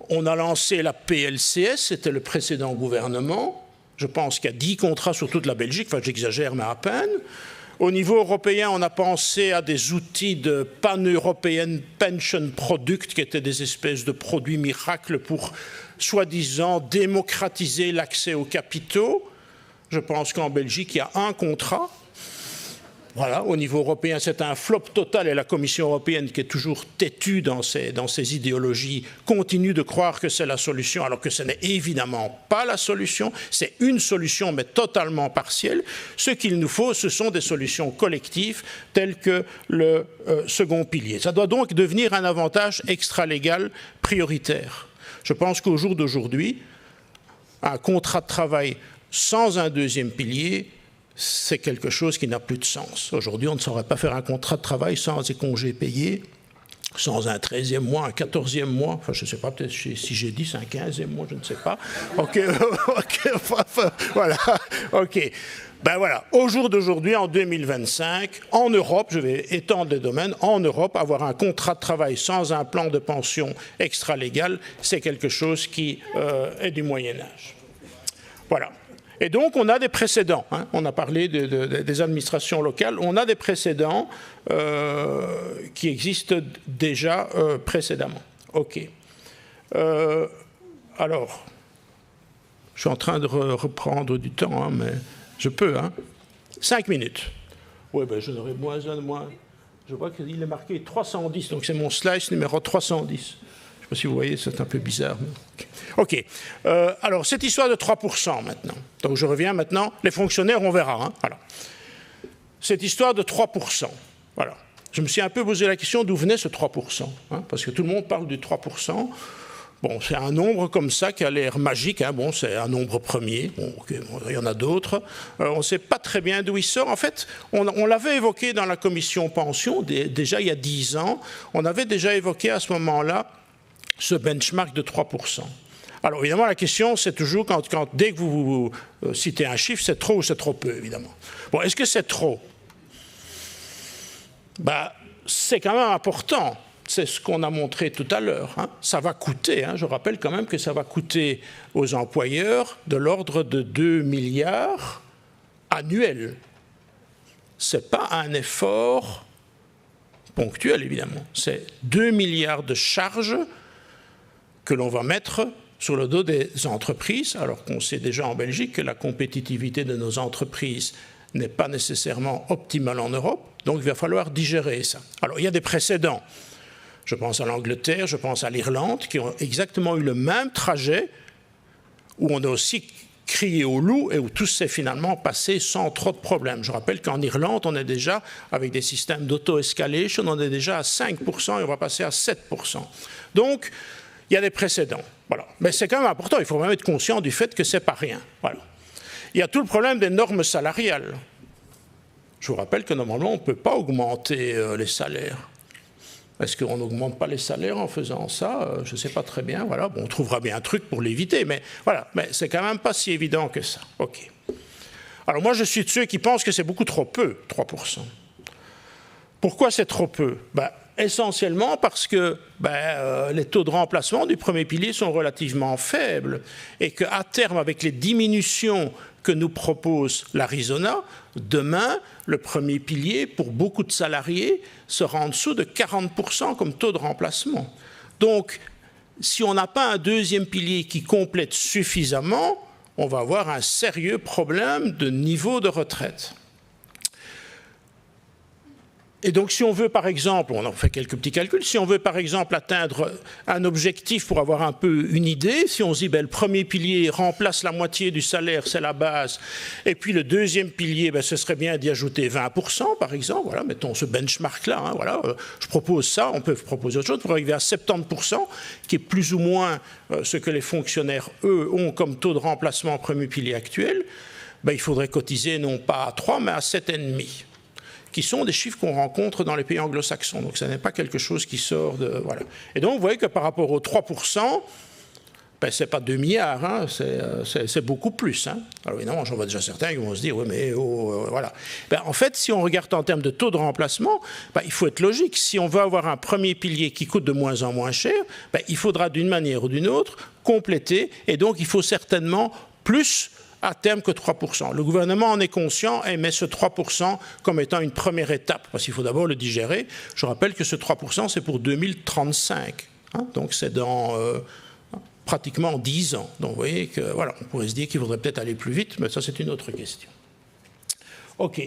On a lancé la PLCS, c'était le précédent gouvernement. Je pense qu'il y a 10 contrats sur toute la Belgique, enfin j'exagère, mais à peine. Au niveau européen, on a pensé à des outils de Pan-European Pension Product, qui étaient des espèces de produits miracles pour, soi-disant, démocratiser l'accès aux capitaux. Je pense qu'en Belgique, il y a un contrat. Voilà, au niveau européen, c'est un flop total et la Commission européenne, qui est toujours têtue dans ses idéologies, continue de croire que c'est la solution, alors que ce n'est évidemment pas la solution. C'est une solution, mais totalement partielle. Ce qu'il nous faut, ce sont des solutions collectives, telles que le second pilier. Ça doit donc devenir un avantage extralégal prioritaire. Je pense qu'au jour d'aujourd'hui, un contrat de travail sans un deuxième pilier, c'est quelque chose qui n'a plus de sens. Aujourd'hui, on ne saurait pas faire un contrat de travail sans des congés payés, sans un 13e mois, un 14e mois, enfin je ne sais pas, peut-être si j'ai dit, c'est un 15e mois, je ne sais pas. Ok, voilà, ok. Ben voilà, au jour d'aujourd'hui, en 2025, en Europe, je vais étendre les domaines, en Europe, avoir un contrat de travail sans un plan de pension extralégal, c'est quelque chose qui est du Moyen-Âge. Voilà. Et donc, on a des précédents. Hein. On a parlé des administrations locales. On a des précédents qui existent déjà précédemment. OK. Alors, je suis en train de reprendre du temps, hein, mais je peux. Hein. 5 minutes. Oui, ben, je n'aurai moins un, moins. Je vois qu'il est marqué 310, donc c'est mon slide numéro 310. Je ne sais pas si vous voyez, c'est un peu bizarre. Mais... OK. Alors, cette histoire de 3% maintenant. Donc, je reviens maintenant. Les fonctionnaires, on verra. Hein. Voilà. Cette histoire de 3%. Voilà. Je me suis un peu posé la question d'où venait ce 3%. Hein, parce que tout le monde parle du 3%. Bon, c'est un nombre comme ça qui a l'air magique. Hein. Bon, c'est un nombre premier. Bon, okay, bon, il y en a d'autres. On ne sait pas très bien d'où il sort. En fait, on l'avait évoqué dans la commission pension, déjà il y a 10 ans. On avait déjà évoqué à ce moment-là ce benchmark de 3%. Alors évidemment, la question, c'est toujours, dès que vous citez un chiffre, c'est trop ou c'est trop peu, évidemment. Bon, est-ce que c'est trop? Ben, c'est quand même important. C'est ce qu'on a montré tout à l'heure. Hein. Ça va coûter, hein. Je rappelle quand même que ça va coûter aux employeurs de l'ordre de 2 milliards annuels. ce n'est pas un effort ponctuel, évidemment. C'est 2 milliards de charges que l'on va mettre sur le dos des entreprises, alors qu'on sait déjà en Belgique que la compétitivité de nos entreprises n'est pas nécessairement optimale en Europe, donc il va falloir digérer ça. Alors, il y a des précédents. Je pense à l'Angleterre, je pense à l'Irlande, qui ont exactement eu le même trajet, où on a aussi crié au loup et où tout s'est finalement passé sans trop de problèmes. Je rappelle qu'en Irlande, on est déjà, avec des systèmes d'auto-escalation, on est déjà à 5% et on va passer à 7%. Donc, il y a des précédents. Voilà. Mais c'est quand même important, il faut même être conscient du fait que ce n'est pas rien. Voilà. Il y a tout le problème des normes salariales. Je vous rappelle que normalement, on ne peut pas augmenter les salaires. Est-ce qu'on n'augmente pas les salaires en faisant ça? Je ne sais pas très bien. Voilà. Bon, on trouvera bien un truc pour l'éviter, mais voilà. Mais c'est quand même pas si évident que ça. OK. Alors moi, je suis de ceux qui pensent que c'est beaucoup trop peu, 3%. Pourquoi c'est trop peu? Essentiellement parce que les taux de remplacement du premier pilier sont relativement faibles et qu'à terme, avec les diminutions que nous propose l'Arizona, demain, le premier pilier, pour beaucoup de salariés, sera en dessous de 40% comme taux de remplacement. Donc, si on n'a pas un deuxième pilier qui complète suffisamment, on va avoir un sérieux problème de niveau de retraite. Et donc, si on veut, par exemple, on en fait quelques petits calculs, si on veut, par exemple, atteindre un objectif pour avoir un peu une idée, si on se dit, le premier pilier remplace la moitié du salaire, c'est la base, et puis le deuxième pilier, ce serait bien d'y ajouter 20%, par exemple, voilà, mettons ce benchmark-là, hein, voilà, je propose ça, on peut proposer autre chose, pour arriver à 70%, qui est plus ou moins ce que les fonctionnaires, eux, ont comme taux de remplacement en premier pilier actuel, il faudrait cotiser non pas à 3, mais à 7,5%. Qui sont des chiffres qu'on rencontre dans les pays anglo-saxons. Donc, ce n'est pas quelque chose qui sort de... Voilà. Et donc, vous voyez que par rapport aux 3%, ce n'est pas 2 milliards, hein, c'est beaucoup plus. Hein. Alors, évidemment, j'en vois déjà certains qui vont se dire, oui, mais voilà. En fait, si on regarde en termes de taux de remplacement, il faut être logique. Si on veut avoir un premier pilier qui coûte de moins en moins cher, il faudra d'une manière ou d'une autre compléter. Et donc, il faut certainement plus à terme que 3%. Le gouvernement en est conscient et met ce 3% comme étant une première étape, parce qu'il faut d'abord le digérer. Je rappelle que ce 3%, c'est pour 2035. Hein, donc c'est dans pratiquement 10 ans. Donc vous voyez que, voilà, on pourrait se dire qu'il faudrait peut-être aller plus vite, mais ça c'est une autre question. OK.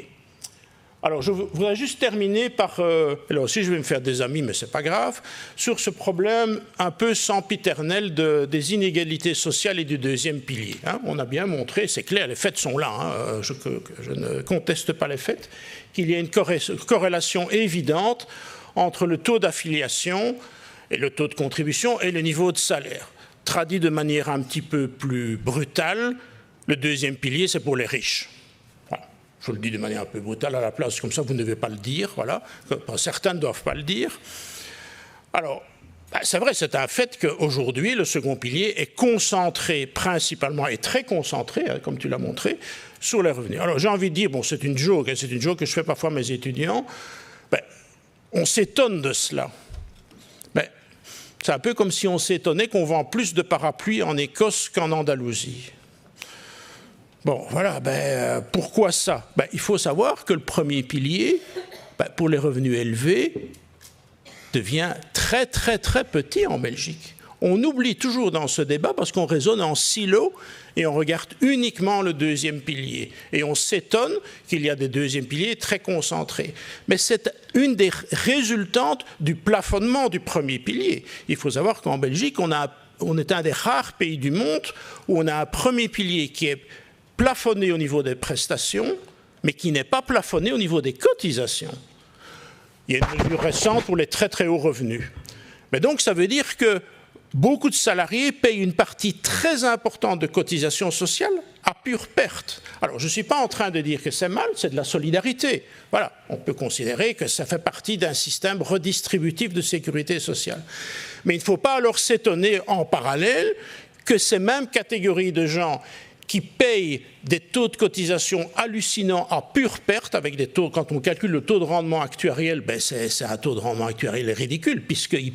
Alors, je voudrais juste terminer par, là aussi je vais me faire des amis, mais ce n'est pas grave, sur ce problème un peu sempiternel des inégalités sociales et du deuxième pilier. Hein. On a bien montré, c'est clair, les faits sont là, hein, je ne conteste pas les faits, qu'il y a une corrélation évidente entre le taux d'affiliation et le taux de contribution et le niveau de salaire. Traduit de manière un petit peu plus brutale, le deuxième pilier, c'est pour les riches. Je le dis de manière un peu brutale à la place, comme ça vous ne devez pas le dire, voilà. Certains ne doivent pas le dire. Alors, c'est vrai, c'est un fait qu'aujourd'hui, le second pilier est concentré principalement, et très concentré, hein, comme tu l'as montré, sur les revenus. Alors, j'ai envie de dire, bon, c'est une joke que je fais parfois à mes étudiants, on s'étonne de cela. C'est un peu comme si on s'étonnait qu'on vend plus de parapluies en Écosse qu'en Andalousie. Bon, voilà, pourquoi ça? Il faut savoir que le premier pilier, pour les revenus élevés, devient très, très, très petit en Belgique. On oublie toujours dans ce débat parce qu'on raisonne en silo et on regarde uniquement le deuxième pilier. Et on s'étonne qu'il y a des deuxièmes piliers très concentrés. Mais c'est une des résultantes du plafonnement du premier pilier. Il faut savoir qu'en Belgique, on est un des rares pays du monde où on a un premier pilier qui est plafonné au niveau des prestations, mais qui n'est pas plafonné au niveau des cotisations. Il y a une mesure récente pour les très très hauts revenus. Mais donc ça veut dire que beaucoup de salariés payent une partie très importante de cotisations sociales à pure perte. Alors je ne suis pas en train de dire que c'est mal, c'est de la solidarité. Voilà, on peut considérer que ça fait partie d'un système redistributif de sécurité sociale. Mais il ne faut pas alors s'étonner en parallèle que ces mêmes catégories de gens qui payent des taux de cotisation hallucinants à pure perte, avec des taux, quand on calcule le taux de rendement actuariel, c'est un taux de rendement actuariel ridicule, puisqu'ils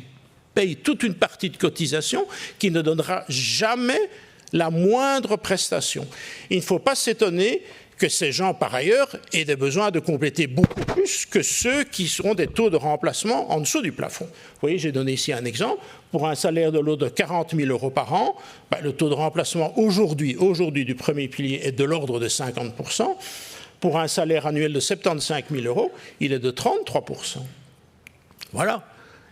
payent toute une partie de cotisation qui ne donnera jamais la moindre prestation. Il ne faut pas s'étonner que ces gens, par ailleurs, aient des besoins de compléter beaucoup plus que ceux qui seront des taux de remplacement en dessous du plafond. Vous voyez, j'ai donné ici un exemple. Pour un salaire de l'ordre de 40 000 € par an, le taux de remplacement aujourd'hui du premier pilier est de l'ordre de 50%. Pour un salaire annuel de 75 000 €, il est de 33%. Voilà.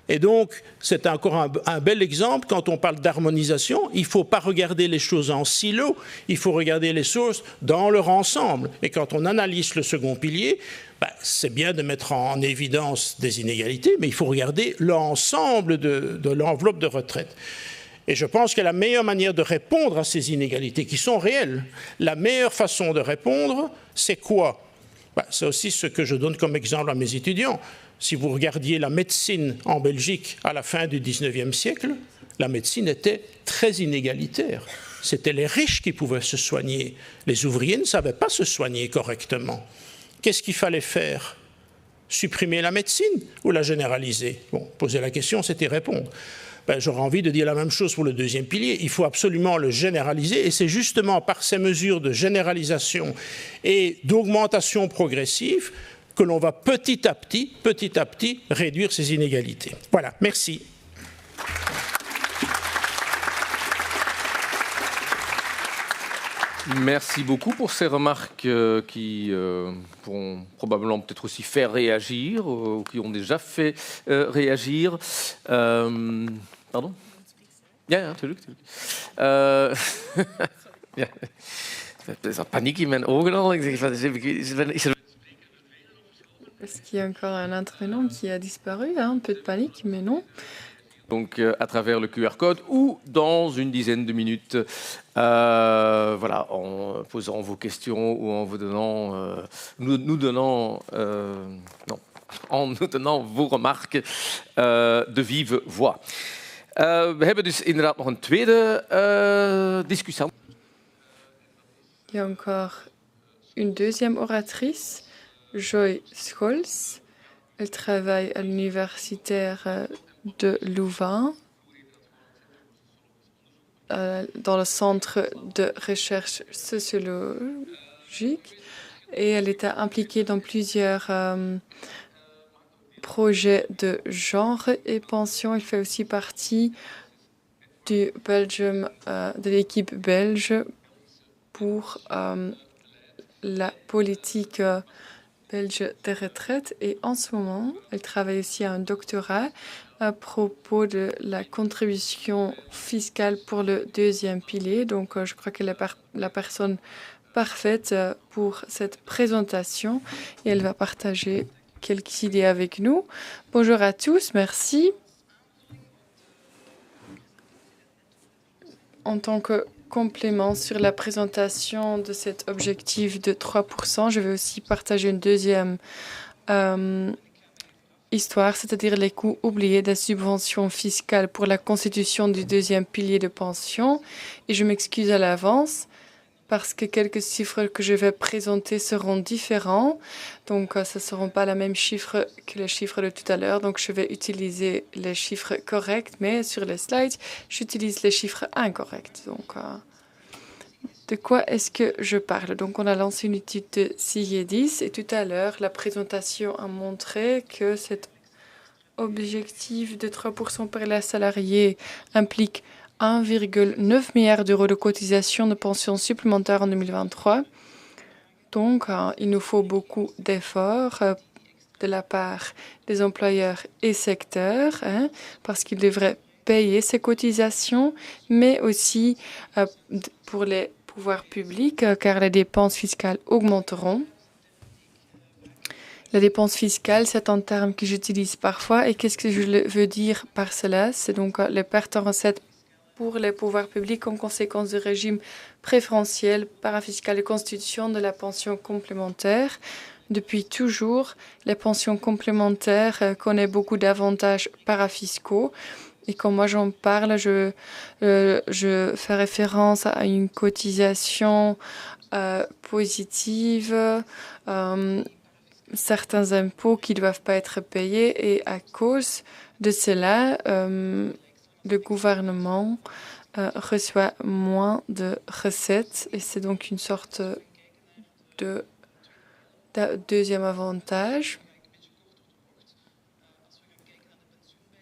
Et donc, c'est encore un bel exemple. Quand on parle d'harmonisation, il ne faut pas regarder les choses en silo, il faut regarder les choses dans leur ensemble. Et quand on analyse le second pilier, c'est bien de mettre en évidence des inégalités, mais il faut regarder l'ensemble de l'enveloppe de retraite. Et je pense que la meilleure manière de répondre à ces inégalités, qui sont réelles, la meilleure façon de répondre, c'est quoi? C'est aussi ce que je donne comme exemple à mes étudiants. Si vous regardiez la médecine en Belgique à la fin du 19e siècle, la médecine était très inégalitaire. C'était les riches qui pouvaient se soigner. Les ouvriers ne savaient pas se soigner correctement. Qu'est-ce qu'il fallait faire? Supprimer la médecine ou la généraliser? Bon, poser la question, c'était répondre. J'aurais envie de dire la même chose pour le deuxième pilier. Il faut absolument le généraliser et c'est justement par ces mesures de généralisation et d'augmentation progressive que l'on va petit à petit réduire ces inégalités. Voilà, merci. Merci beaucoup pour ces remarques qui pourront probablement peut-être aussi faire réagir, ou qui ont déjà fait réagir. Pardon? Ja, natuurlijk. Ja. Er is al paniek in mijn ogen al. Ik zeg, is er... Est-ce qu'il y a encore un intervenant qui a disparu? Un peu de panique, mais non. Donc à travers le QR code ou dans une dizaine de minutes, voilà, en posant vos questions ou en vous donnant, en nous donnant vos remarques de vive voix. We hebben dus inderdaad nog een tweede discussie. Il y a encore une deuxième oratrice, Joy Scholz. Elle travaille à l'universitaire de Louvain, dans le centre de recherche sociologique, et elle était impliquée dans plusieurs projets de genre et pension. Elle fait aussi partie du Belgium, de l'équipe belge pour la politique belge des retraites. Et en ce moment, elle travaille aussi à un doctorat à propos de la contribution fiscale pour le deuxième pilier. Donc, je crois qu'elle est la personne parfaite pour cette présentation et elle va partager quelques idées avec nous. Bonjour à tous, merci. En tant que complément sur la présentation de cet objectif de 3%, je vais aussi partager une deuxième histoire, c'est-à-dire les coûts oubliés des subventions fiscales pour la constitution du deuxième pilier de pension. Et je m'excuse à l'avance parce que quelques chiffres que je vais présenter seront différents. Donc, ce ne seront pas les mêmes chiffres que les chiffres de tout à l'heure. Donc, je vais utiliser les chiffres corrects, mais sur les slides, j'utilise les chiffres incorrects. Donc, de quoi est-ce que je parle? Donc, on a lancé une étude de CIE10 et tout à l'heure, la présentation a montré que cet objectif de 3% pour les salariés implique 1,9 milliard d'euros de cotisation de pension supplémentaire en 2023. Donc, il nous faut beaucoup d'efforts de la part des employeurs et secteurs, parce qu'ils devraient payer ces cotisations, mais aussi pour les pouvoirs publics, car les dépenses fiscales augmenteront. La dépense fiscale, c'est un terme que j'utilise parfois. Et qu'est-ce que je veux dire par cela? C'est donc les pertes en recettes pour les pouvoirs publics en conséquence du régime préférentiel, parafiscal et constitution de la pension complémentaire. Depuis toujours, les pensions complémentaires connaissent beaucoup d'avantages parafiscaux. Et quand moi j'en parle, je fais référence à une cotisation positive, certains impôts qui ne doivent pas être payés. Et à cause de cela, le gouvernement reçoit moins de recettes et c'est donc une sorte deuxième avantage.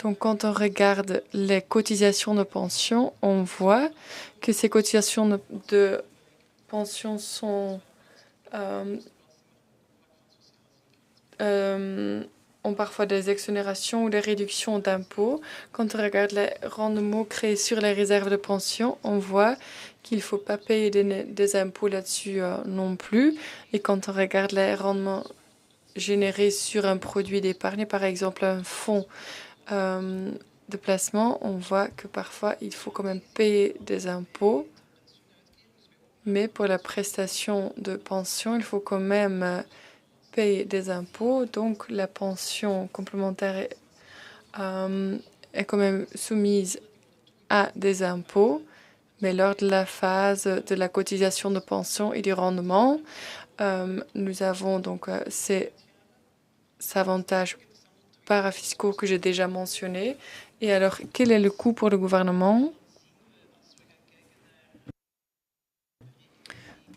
Donc, quand on regarde les cotisations de pension, on voit que ces cotisations de pension sont, ont parfois des exonérations ou des réductions d'impôts. Quand on regarde les rendements créés sur les réserves de pension, on voit qu'il ne faut pas payer des impôts là-dessus non plus. Et quand on regarde les rendements générés sur un produit d'épargne, par exemple un fonds de placement, on voit que parfois il faut quand même payer des impôts, mais pour la prestation de pension, il faut quand même payer des impôts. Donc la pension complémentaire est quand même soumise à des impôts, mais lors de la phase de la cotisation de pension et du rendement, nous avons donc ces avantages parafiscaux que j'ai déjà mentionnés. Et alors, quel est le coût pour le gouvernement?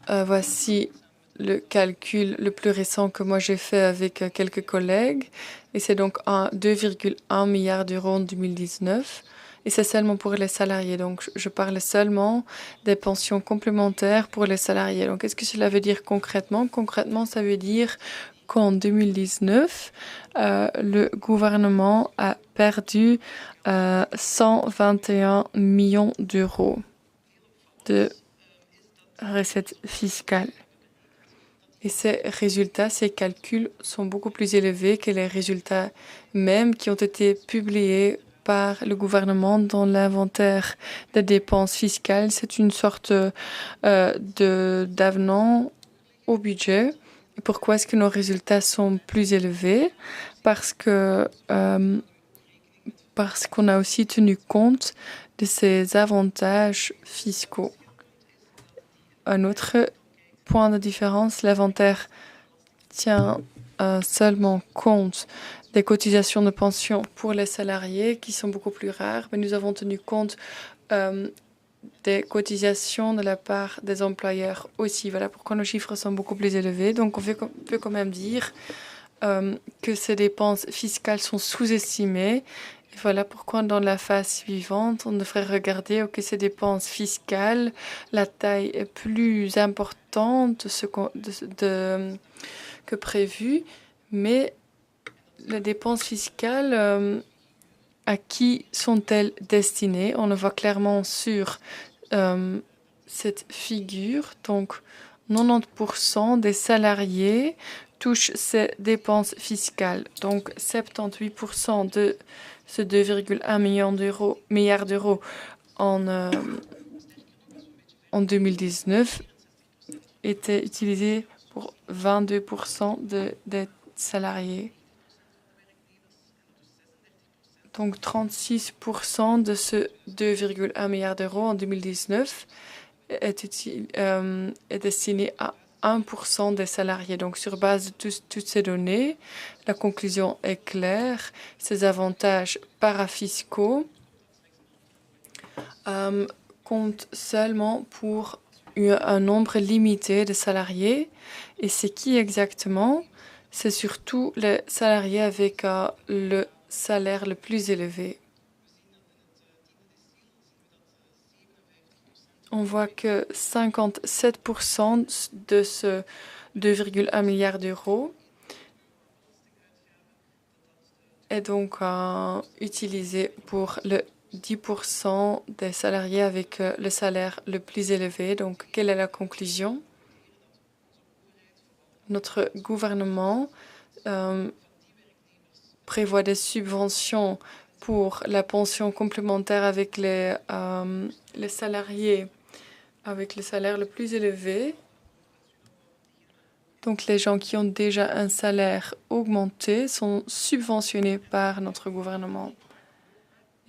Voici le calcul le plus récent que moi j'ai fait avec quelques collègues. Et c'est donc 2,1 milliards d'euros en 2019. Et c'est seulement pour les salariés. Donc, je parle seulement des pensions complémentaires pour les salariés. Donc, qu'est-ce que cela veut dire concrètement? Concrètement, ça veut dire qu'en 2019, le gouvernement a perdu 121 millions d'euros de recettes fiscales. Et ces résultats, ces calculs sont beaucoup plus élevés que les résultats mêmes qui ont été publiés par le gouvernement dans l'inventaire des dépenses fiscales. C'est une sorte d'avenant au budget. Et pourquoi est-ce que nos résultats sont plus élevés? Parce qu'on a aussi tenu compte de ces avantages fiscaux. Un autre point de différence, l'inventaire tient seulement compte des cotisations de pension pour les salariés qui sont beaucoup plus rares, mais nous avons tenu compte des cotisations de la part des employeurs aussi. Voilà pourquoi nos chiffres sont beaucoup plus élevés. Donc on peut quand même dire que ces dépenses fiscales sont sous-estimées. Et voilà pourquoi dans la phase suivante, on devrait regarder ces dépenses fiscales, la taille est plus importante que prévu, mais les dépenses fiscales, à qui sont-elles destinées? On le voit clairement sur cette figure. Donc, 90% des salariés touchent ces dépenses fiscales. Donc, 78% de ce 2,1 milliards d'euros en 2019 étaient utilisés pour 22% des salariés. Donc 36% de ce 2,1 milliard d'euros en 2019 est destiné à 1% des salariés. Donc sur base de toutes ces données, la conclusion est claire. Ces avantages parafiscaux comptent seulement pour un nombre limité de salariés. Et c'est qui exactement? C'est surtout les salariés avec le salaire le plus élevé. On voit que 57% de ce 2,1 milliard d'euros est donc utilisé pour le 10% des salariés avec le salaire le plus élevé. Donc, quelle est la conclusion? Notre gouvernement prévoit des subventions pour la pension complémentaire avec les salariés avec le salaire le plus élevé. Donc les gens qui ont déjà un salaire augmenté sont subventionnés par notre gouvernement.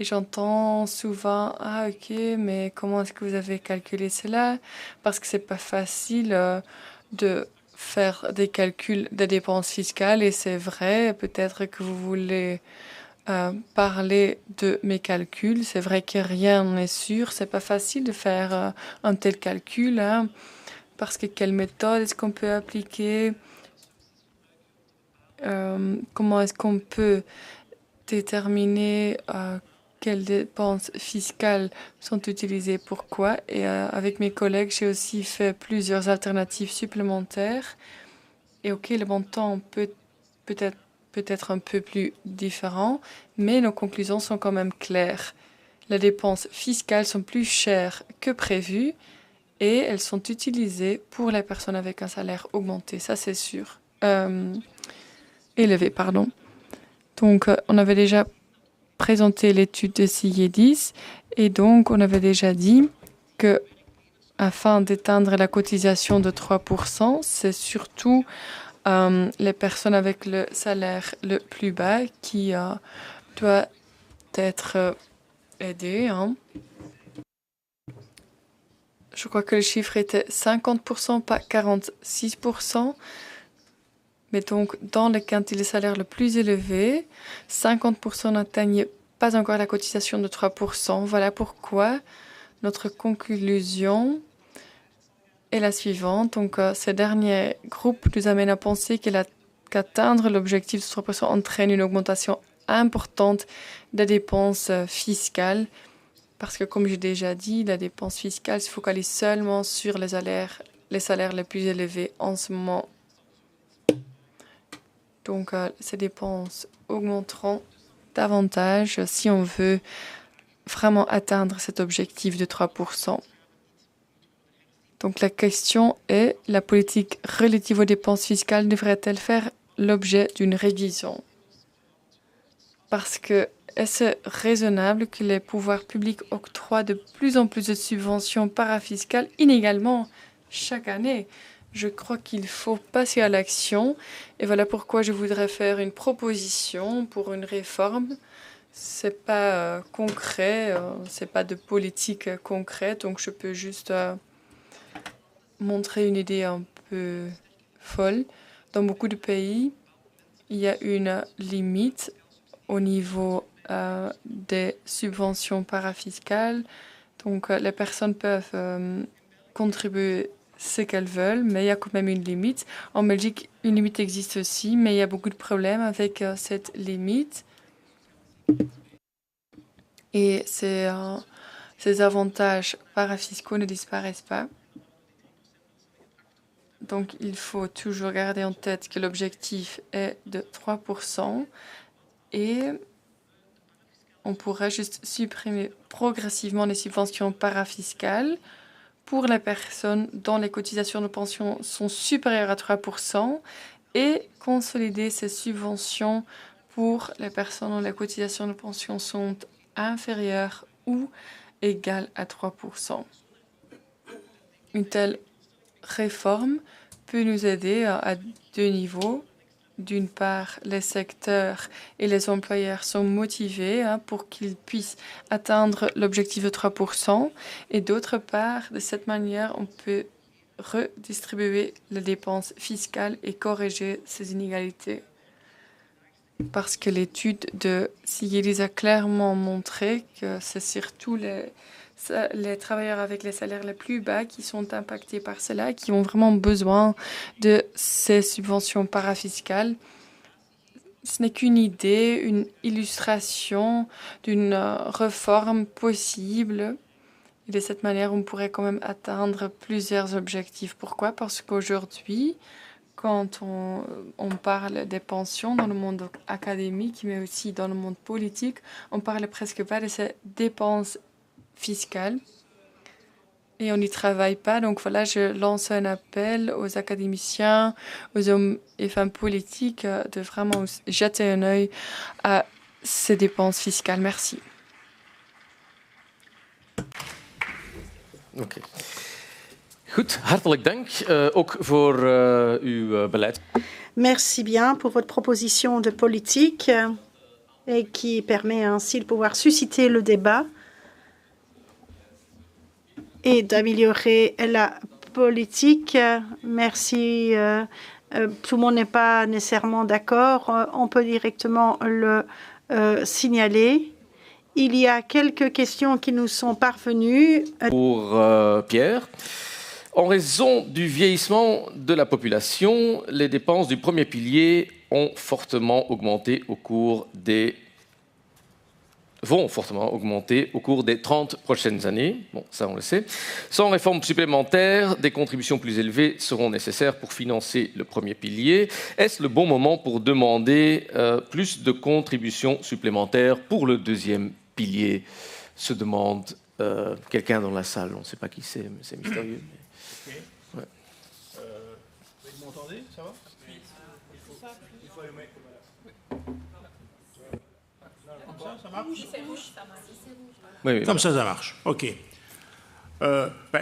Et j'entends souvent « Ah ok, mais comment est-ce que vous avez calculé cela ?» Parce que c'est pas facile de faire des calculs des dépenses fiscales. Et c'est vrai, peut-être que vous voulez parler de mes calculs. C'est vrai que rien n'est sûr. C'est pas facile de faire un tel calcul, hein, parce que quelle méthode est-ce qu'on peut appliquer, comment est-ce qu'on peut déterminer quelles dépenses fiscales sont utilisées pourquoi. Et avec mes collègues, j'ai aussi fait plusieurs alternatives supplémentaires. Et ok, le montant peut être un peu plus différent, mais nos conclusions sont quand même claires. Les dépenses fiscales sont plus chères que prévu et elles sont utilisées pour les personnes avec un salaire augmenté, ça c'est sûr. Élevé, pardon. Donc, on avait déjà présenté l'étude de CIE10 et donc on avait déjà dit que afin d'atteindre la cotisation de 3%, c'est surtout les personnes avec le salaire le plus bas qui doivent être aidées. Hein. Je crois que le chiffre était 50%, pas 46%. Mais donc, dans le quintile de salaire le plus élevé, 50% n'atteignent pas encore la cotisation de 3%. Voilà pourquoi notre conclusion est la suivante. Donc, ces derniers groupes nous amènent à penser qu'atteindre l'objectif de 3% entraîne une augmentation importante des dépenses fiscales. Parce que, comme j'ai déjà dit, la dépense fiscale se focalise seulement sur les salaires les plus élevés en ce moment. Donc, ces dépenses augmenteront davantage si on veut vraiment atteindre cet objectif de 3%. Donc, la question est, la politique relative aux dépenses fiscales devrait-elle faire l'objet d'une révision? Parce que est-ce raisonnable que les pouvoirs publics octroient de plus en plus de subventions parafiscales inégalement chaque année? Je crois qu'il faut passer à l'action et voilà pourquoi je voudrais faire une proposition pour une réforme. C'est pas concret, c'est pas de politique concrète, donc je peux juste montrer une idée un peu folle. Dans beaucoup de pays, il y a une limite au niveau des subventions parafiscales. Donc les personnes peuvent contribuer ce qu'elles veulent, mais il y a quand même une limite. En Belgique, une limite existe aussi, mais il y a beaucoup de problèmes avec cette limite. Et ces avantages parafiscaux ne disparaissent pas. Donc, il faut toujours garder en tête que l'objectif est de 3% et on pourra juste supprimer progressivement les subventions parafiscales pour les personnes dont les cotisations de pension sont supérieures à 3% et consolider ces subventions pour les personnes dont les cotisations de pension sont inférieures ou égales à 3%. Une telle réforme peut nous aider à deux niveaux. D'une part, les secteurs et les employeurs sont motivés pour qu'ils puissent atteindre l'objectif de 3%. Et d'autre part, de cette manière, on peut redistribuer les dépenses fiscales et corriger ces inégalités. Parce que l'étude de CIE10 a clairement montré que c'est surtout les travailleurs avec les salaires les plus bas qui sont impactés par cela, qui ont vraiment besoin de ces subventions parafiscales. Ce n'est qu'une idée, une illustration d'une réforme possible. Et de cette manière, on pourrait quand même atteindre plusieurs objectifs. Pourquoi? Parce qu'aujourd'hui, quand on parle des pensions dans le monde académique, mais aussi dans le monde politique, on parle presque pas de ces dépenses fiscales et on n'y travaille pas. Donc voilà, je lance un appel aux académiciens, aux hommes et femmes politiques de vraiment jeter un œil à ces dépenses fiscales. Merci. Oké. Goed, hartelijk dank ook voor uw beleid. Merci bien pour votre proposition de politique et qui permet ainsi de pouvoir susciter le débat et d'améliorer la politique. Merci. Tout le monde n'est pas nécessairement d'accord. On peut directement le signaler. Il y a quelques questions qui nous sont parvenues. Pour Pierre. En raison du vieillissement de la population, les dépenses du premier pilier vont fortement augmenter au cours des 30 prochaines années. Bon, ça, on le sait. Sans réforme supplémentaire, des contributions plus élevées seront nécessaires pour financer le premier pilier. Est-ce le bon moment pour demander plus de contributions supplémentaires pour le deuxième pilier? Se demande quelqu'un dans la salle. On ne sait pas qui c'est, mais c'est mystérieux. Okay. Ouais. Vous m'entendez? Ça va? Il faut allumer. Comme ça marche? Oui, comme ça marche. OK.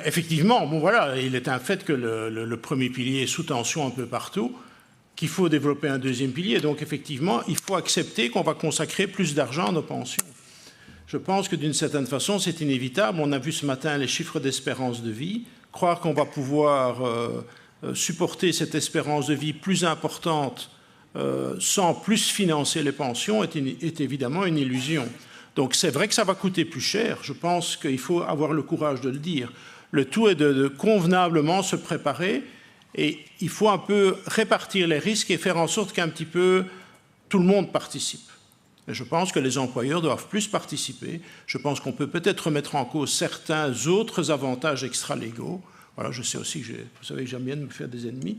Effectivement, bon, voilà, il est un fait que le premier pilier est sous tension un peu partout, qu'il faut développer un deuxième pilier. Donc, effectivement, il faut accepter qu'on va consacrer plus d'argent à nos pensions. Je pense que d'une certaine façon, c'est inévitable. On a vu ce matin les chiffres d'espérance de vie. Croire qu'on va pouvoir supporter cette espérance de vie plus importante sans plus financer les pensions est évidemment une illusion. Donc c'est vrai que ça va coûter plus cher. Je pense qu'il faut avoir le courage de le dire. Le tout est de convenablement se préparer et il faut un peu répartir les risques et faire en sorte qu'un petit peu tout le monde participe. Et je pense que les employeurs doivent plus participer. Je pense qu'on peut peut-être remettre en cause certains autres avantages extra-légaux. Voilà, je sais aussi que vous savez que j'aime bien me faire des ennemis.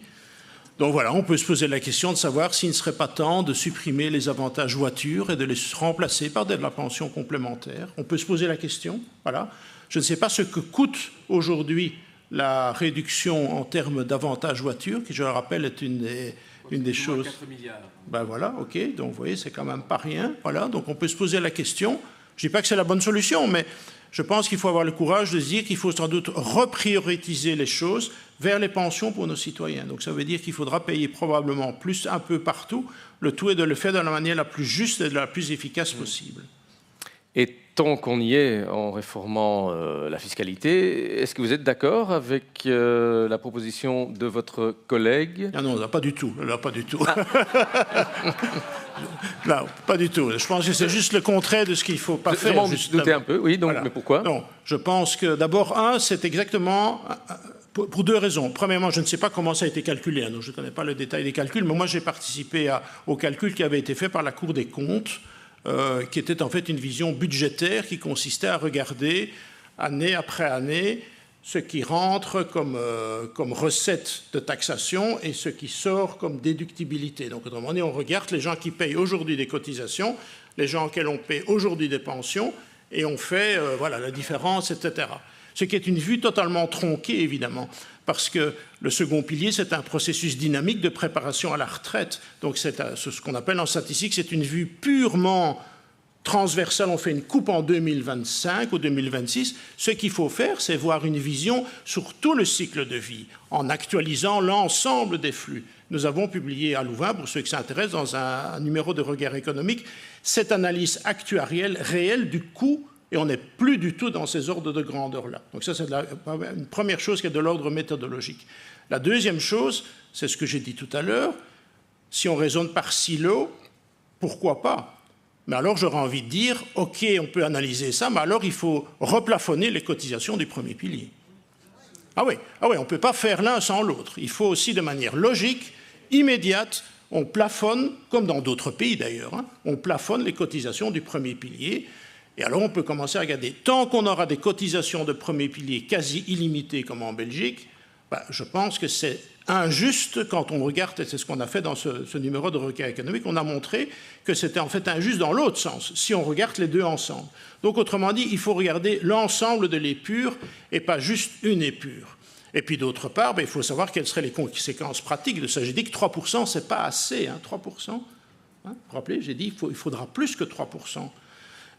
Donc voilà, on peut se poser la question de savoir s'il ne serait pas temps de supprimer les avantages voiture et de les remplacer par de la pension complémentaire. On peut se poser la question. Voilà. Je ne sais pas ce que coûte aujourd'hui la réduction en termes d'avantages voiture, qui, je le rappelle, est une des choses... 4 milliards. Ben voilà, OK, donc vous voyez, c'est quand même pas rien. Voilà, donc on peut se poser la question. Je ne dis pas que c'est la bonne solution, mais je pense qu'il faut avoir le courage de se dire qu'il faut sans doute reprioriser les choses vers les pensions pour nos citoyens. Donc ça veut dire qu'il faudra payer probablement plus un peu partout. Le tout est de le faire de la manière la plus juste et de la plus efficace possible. Et tant qu'on y est en réformant la fiscalité, est-ce que vous êtes d'accord avec la proposition de votre collègue? Ah non, là, pas du tout. Là, pas du tout. Non, pas du tout. Je pense que c'est juste le contraire de ce qu'il ne faut pas faire. Je m'en doutais un peu, oui, donc, voilà. Mais pourquoi? Non, je pense que d'abord, c'est exactement... Pour deux raisons. Premièrement, je ne sais pas comment ça a été calculé, donc je ne connais pas le détail des calculs, mais moi j'ai participé au calcul qui avait été fait par la Cour des comptes, qui était en fait une vision budgétaire qui consistait à regarder année après année ce qui rentre comme recette de taxation et ce qui sort comme déductibilité. Donc autrement dit, on regarde les gens qui payent aujourd'hui des cotisations, les gens auxquels on paie aujourd'hui des pensions, et on fait voilà, la différence, etc. Ce qui est une vue totalement tronquée, évidemment, parce que le second pilier, c'est un processus dynamique de préparation à la retraite. Donc c'est ce qu'on appelle en statistique, c'est une vue purement transversale. On fait une coupe en 2025 ou 2026. Ce qu'il faut faire, c'est voir une vision sur tout le cycle de vie, en actualisant l'ensemble des flux. Nous avons publié à Louvain, pour ceux qui s'intéressent, dans un numéro de Regard économique, cette analyse actuarielle réelle du coût. Et on n'est plus du tout dans ces ordres de grandeur-là. Donc ça, c'est une première chose qui est de l'ordre méthodologique. La deuxième chose, c'est ce que j'ai dit tout à l'heure, si on raisonne par silo, pourquoi pas? Mais alors j'aurais envie de dire, OK, on peut analyser ça, mais alors il faut replafonner les cotisations du premier pilier. Ah oui, on ne peut pas faire l'un sans l'autre. Il faut aussi, de manière logique, immédiate, on plafonne, comme dans d'autres pays d'ailleurs, on plafonne les cotisations du premier pilier. Et alors on peut commencer à regarder, tant qu'on aura des cotisations de premier pilier quasi illimitées comme en Belgique, je pense que c'est injuste quand on regarde, et c'est ce qu'on a fait dans ce numéro de Regard économique, on a montré que c'était en fait injuste dans l'autre sens, si on regarde les deux ensemble. Donc autrement dit, il faut regarder l'ensemble de l'épure et pas juste une épure. Et puis d'autre part, il faut savoir quelles seraient les conséquences pratiques de ça. J'ai dit que 3%, ce n'est pas assez, 3%. Vous vous rappelez, j'ai dit qu'il faudra plus que 3%.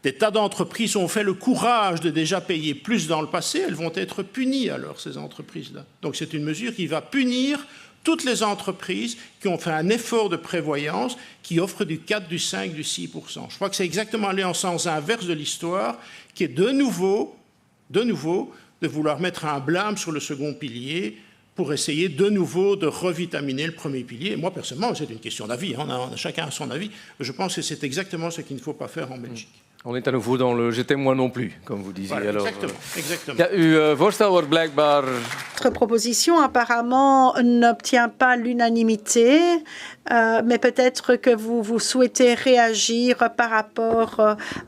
Des tas d'entreprises ont fait le courage de déjà payer plus dans le passé, elles vont être punies alors, ces entreprises-là. Donc c'est une mesure qui va punir toutes les entreprises qui ont fait un effort de prévoyance, qui offrent du 4, du 5, du 6%. Je crois que c'est exactement aller en sens inverse de l'histoire, qui est de nouveau, de vouloir mettre un blâme sur le second pilier pour essayer de nouveau de revitaminer le premier pilier. Et moi, personnellement, c'est une question d'avis, chacun a son avis, mais je pense que c'est exactement ce qu'il ne faut pas faire en Belgique. On est à nouveau dans le « j'étais moi non plus », comme vous disiez. Voilà, alors, exactement. Il y a eu voorstel wordt blijkbaar... Votre proposition apparemment n'obtient pas l'unanimité, mais peut-être que vous souhaitez réagir par rapport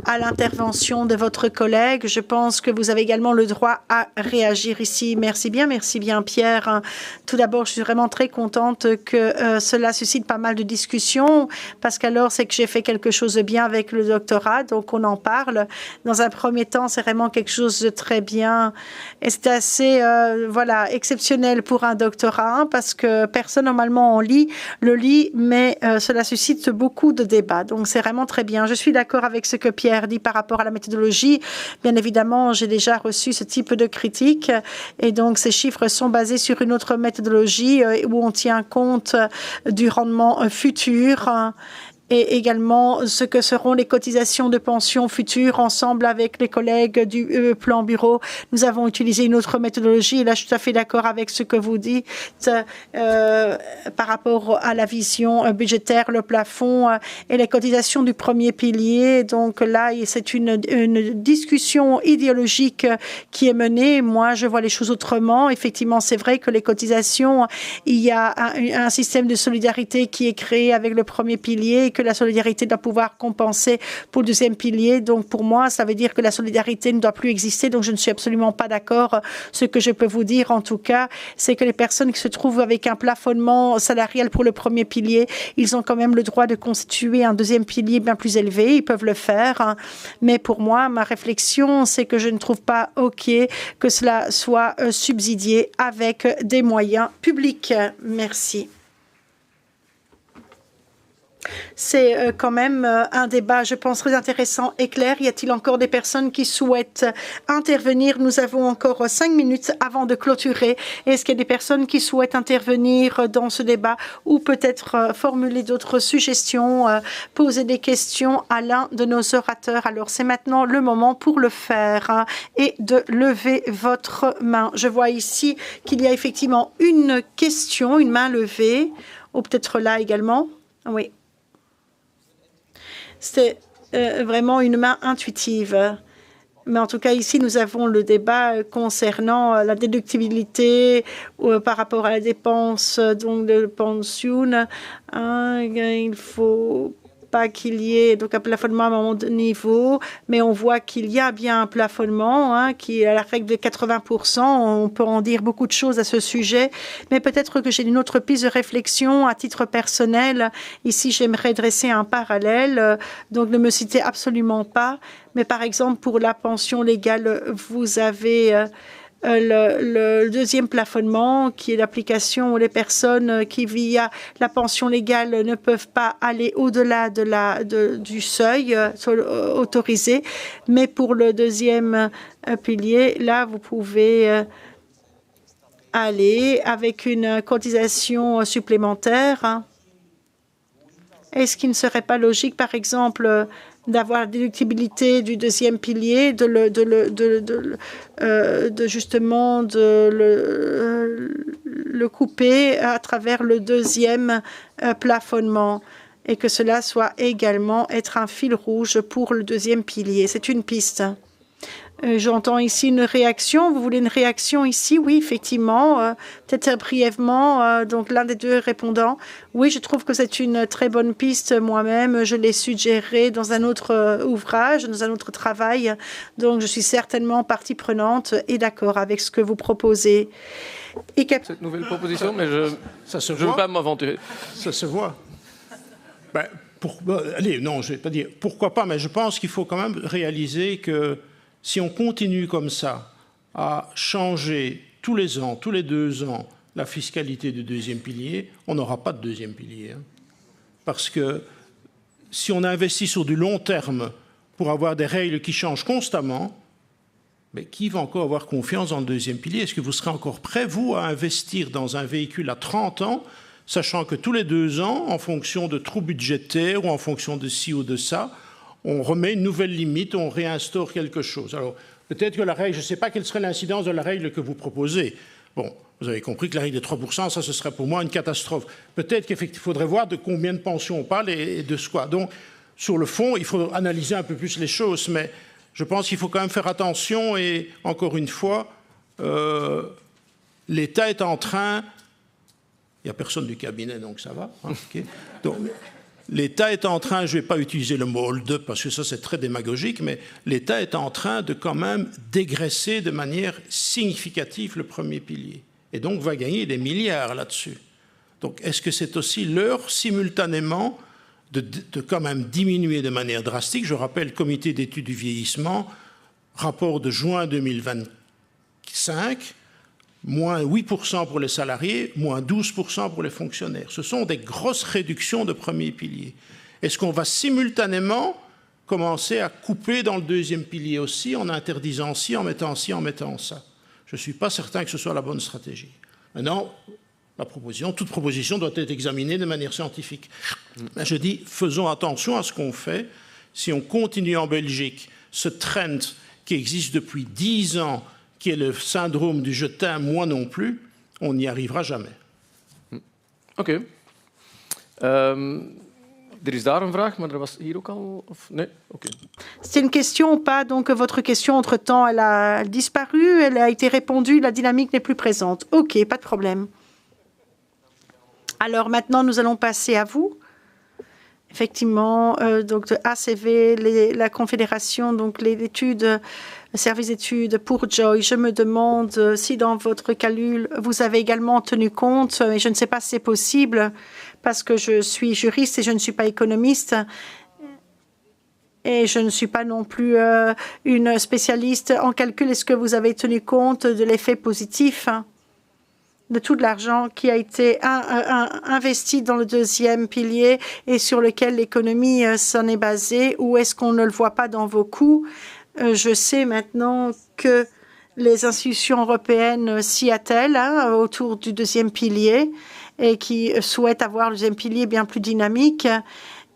à l'intervention de votre collègue. Je pense que vous avez également le droit à réagir ici. Merci bien Pierre. Tout d'abord, je suis vraiment très contente que cela suscite pas mal de discussions, parce qu'alors c'est que j'ai fait quelque chose de bien avec le doctorat, donc on en parle. Dans un premier temps, c'est vraiment quelque chose de très bien, et c'est assez exceptionnel pour un doctorat, parce que personne normalement le lit, mais cela suscite beaucoup de débats. Donc c'est vraiment très bien. Je suis d'accord avec ce que Pierre dit par rapport à la méthodologie. Bien évidemment, j'ai déjà reçu ce type de critique, et donc ces chiffres sont basés sur une autre méthodologie où on tient compte du rendement futur, et également ce que seront les cotisations de pension futures. Ensemble avec les collègues du plan bureau, nous avons utilisé une autre méthodologie. Et là, je suis tout à fait d'accord avec ce que vous dites par rapport à la vision budgétaire, le plafond et les cotisations du premier pilier. Donc là, c'est une discussion idéologique qui est menée. Moi, je vois les choses autrement. Effectivement, c'est vrai que les cotisations, il y a un système de solidarité qui est créé avec le premier pilier, et que la solidarité doit pouvoir compenser pour le deuxième pilier. Donc pour moi, ça veut dire que la solidarité ne doit plus exister. Donc je ne suis absolument pas d'accord. Ce que je peux vous dire en tout cas, c'est que les personnes qui se trouvent avec un plafonnement salarial pour le premier pilier, ils ont quand même le droit de constituer un deuxième pilier bien plus élevé. Ils peuvent le faire. Mais pour moi, ma réflexion, c'est que je ne trouve pas OK que cela soit subsidié avec des moyens publics. Merci. C'est quand même un débat, je pense, très intéressant et clair. Y a-t-il encore des personnes qui souhaitent intervenir? Nous avons encore 5 minutes avant de clôturer. Est-ce qu'il y a des personnes qui souhaitent intervenir dans ce débat, ou peut-être formuler d'autres suggestions, poser des questions à l'un de nos orateurs? Alors, c'est maintenant le moment pour le faire et de lever votre main. Je vois ici qu'il y a effectivement une question, une main levée, ou peut-être là également. Oui. C'est vraiment une main intuitive. Mais en tout cas, ici, nous avons le débat concernant la déductibilité par rapport à la dépense donc, de pension. Il faut pas qu'il y ait donc un plafonnement à mon niveau, mais on voit qu'il y a bien un plafonnement qui est à la règle de 80%. On peut en dire beaucoup de choses à ce sujet, mais peut-être que j'ai une autre piste de réflexion à titre personnel. Ici, j'aimerais dresser un parallèle, donc ne me citez absolument pas, mais par exemple, pour la pension légale, vous avez le deuxième plafonnement, qui est l'application où les personnes qui, via la pension légale, ne peuvent pas aller au-delà du seuil autorisé. Mais pour le deuxième pilier, là, vous pouvez aller avec une cotisation supplémentaire. Est-ce qu'il ne serait pas logique, par exemple, d'avoir la déductibilité du deuxième pilier, de le couper à travers le deuxième plafonnement, et que cela soit également être un fil rouge pour le deuxième pilier? C'est une piste. J'entends ici une réaction. Vous voulez une réaction ici? Oui, effectivement. Peut-être brièvement. Donc, l'un des deux répondants. Oui, je trouve que c'est une très bonne piste. Moi-même, je l'ai suggérée dans un autre ouvrage, dans un autre travail. Donc, je suis certainement partie prenante et d'accord avec ce que vous proposez. Et cette nouvelle proposition, mais je ne veux pas m'aventurer. Ça se voit. Allez, non, je ne vais pas dire pourquoi pas, mais je pense qu'il faut quand même réaliser que si on continue comme ça à changer tous les ans, tous les 2 ans, la fiscalité du deuxième pilier, on n'aura pas de deuxième pilier. Parce que si on investit sur du long terme pour avoir des règles qui changent constamment, mais qui va encore avoir confiance dans le deuxième pilier? Est-ce que vous serez encore prêt, vous, à investir dans un véhicule à 30 ans, sachant que tous les 2 ans, en fonction de trous budgétaires ou en fonction de ci ou de ça, on remet une nouvelle limite, on réinstaure quelque chose? Alors, peut-être que la règle, je ne sais pas quelle serait l'incidence de la règle que vous proposez. Bon, vous avez compris que la règle de 3%, ça, ce serait pour moi une catastrophe. Peut-être qu'effectivement, il faudrait voir de combien de pensions on parle et de quoi. Donc, sur le fond, il faut analyser un peu plus les choses, mais je pense qu'il faut quand même faire attention et, encore une fois, l'État est en train... Il n'y a personne du cabinet, donc ça va. Hein, okay. Donc, l'État est en train, je ne vais pas utiliser le mot hold-up parce que ça c'est très démagogique, mais l'État est en train de quand même dégraisser de manière significative le premier pilier. Et donc va gagner des milliards là-dessus. Donc est-ce que c'est aussi l'heure simultanément de quand même diminuer de manière drastique? Je rappelle le comité d'études du vieillissement, rapport de juin 2025, moins 8% pour les salariés, moins 12% pour les fonctionnaires. Ce sont des grosses réductions de premier pilier. Est-ce qu'on va simultanément commencer à couper dans le deuxième pilier aussi, en interdisant ci, en mettant ci, en mettant ça? Je ne suis pas certain que ce soit la bonne stratégie. Maintenant, toute proposition doit être examinée de manière scientifique. Mais je dis, faisons attention à ce qu'on fait. Si on continue en Belgique ce trend qui existe depuis 10 ans, qui est le syndrome du « je t'aime, moi non plus », on n'y arrivera jamais. OK. Er is daar een vraag, maar er was hier ook al... Of... Nee? OK. C'est une question ou pas? Donc votre question, entre-temps, elle a disparu, elle a été répondue, la dynamique n'est plus présente. OK, pas de problème. Alors maintenant, nous allons passer à vous. Effectivement, donc de ACV, la Confédération, donc l'étude... Service d'études pour Joy, je me demande si dans votre calcul, vous avez également tenu compte, et je ne sais pas si c'est possible, parce que je suis juriste et je ne suis pas économiste, et je ne suis pas non plus une spécialiste en calcul. Est-ce que vous avez tenu compte de l'effet positif de tout l'argent qui a été investi dans le deuxième pilier et sur lequel l'économie s'en est basée, ou est-ce qu'on ne le voit pas dans vos coûts? Je sais maintenant que les institutions européennes s'y attellent autour du deuxième pilier et qui souhaitent avoir le deuxième pilier bien plus dynamique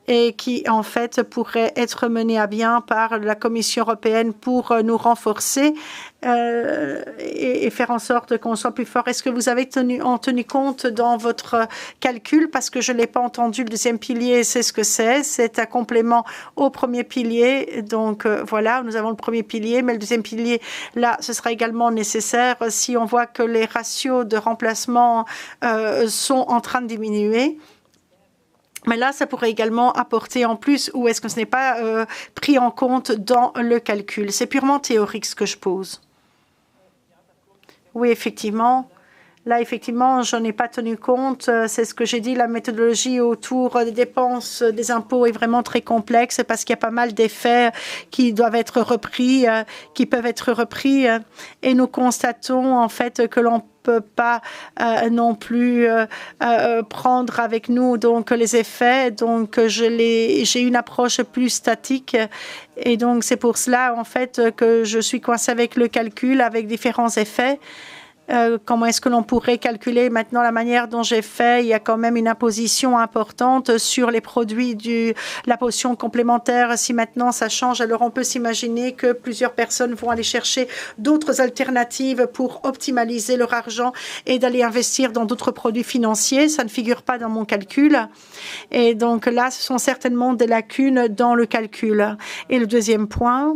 et qui, en fait, pourrait être mené à bien par la Commission européenne pour nous renforcer et faire en sorte qu'on soit plus fort. Est-ce que vous avez tenu compte dans votre calcul? Parce que je ne l'ai pas entendu. Le deuxième pilier, c'est ce que c'est. C'est un complément au premier pilier. Donc, voilà, nous avons le premier pilier. Mais le deuxième pilier, là, ce sera également nécessaire si on voit que les ratios de remplacement sont en train de diminuer. Mais là, ça pourrait également apporter en plus, ou est-ce que ce n'est pas pris en compte dans le calcul? C'est purement théorique ce que je pose. Oui, effectivement. Là, effectivement, je n'en ai pas tenu compte. C'est ce que j'ai dit, la méthodologie autour des dépenses des impôts est vraiment très complexe parce qu'il y a pas mal d'effets qui doivent être repris, qui peuvent être repris. Et nous constatons en fait que l'on peut pas non plus prendre avec nous donc les effets. Donc j'ai une approche plus statique et donc c'est pour cela en fait que je suis coincée avec le calcul avec différents effets. Comment est-ce que l'on pourrait calculer maintenant la manière dont j'ai fait? Il y a quand même une imposition importante sur les produits de la potion complémentaire. Si maintenant ça change, alors on peut s'imaginer que plusieurs personnes vont aller chercher d'autres alternatives pour optimaliser leur argent et d'aller investir dans d'autres produits financiers. Ça ne figure pas dans mon calcul. Et donc là, ce sont certainement des lacunes dans le calcul. Et le deuxième point...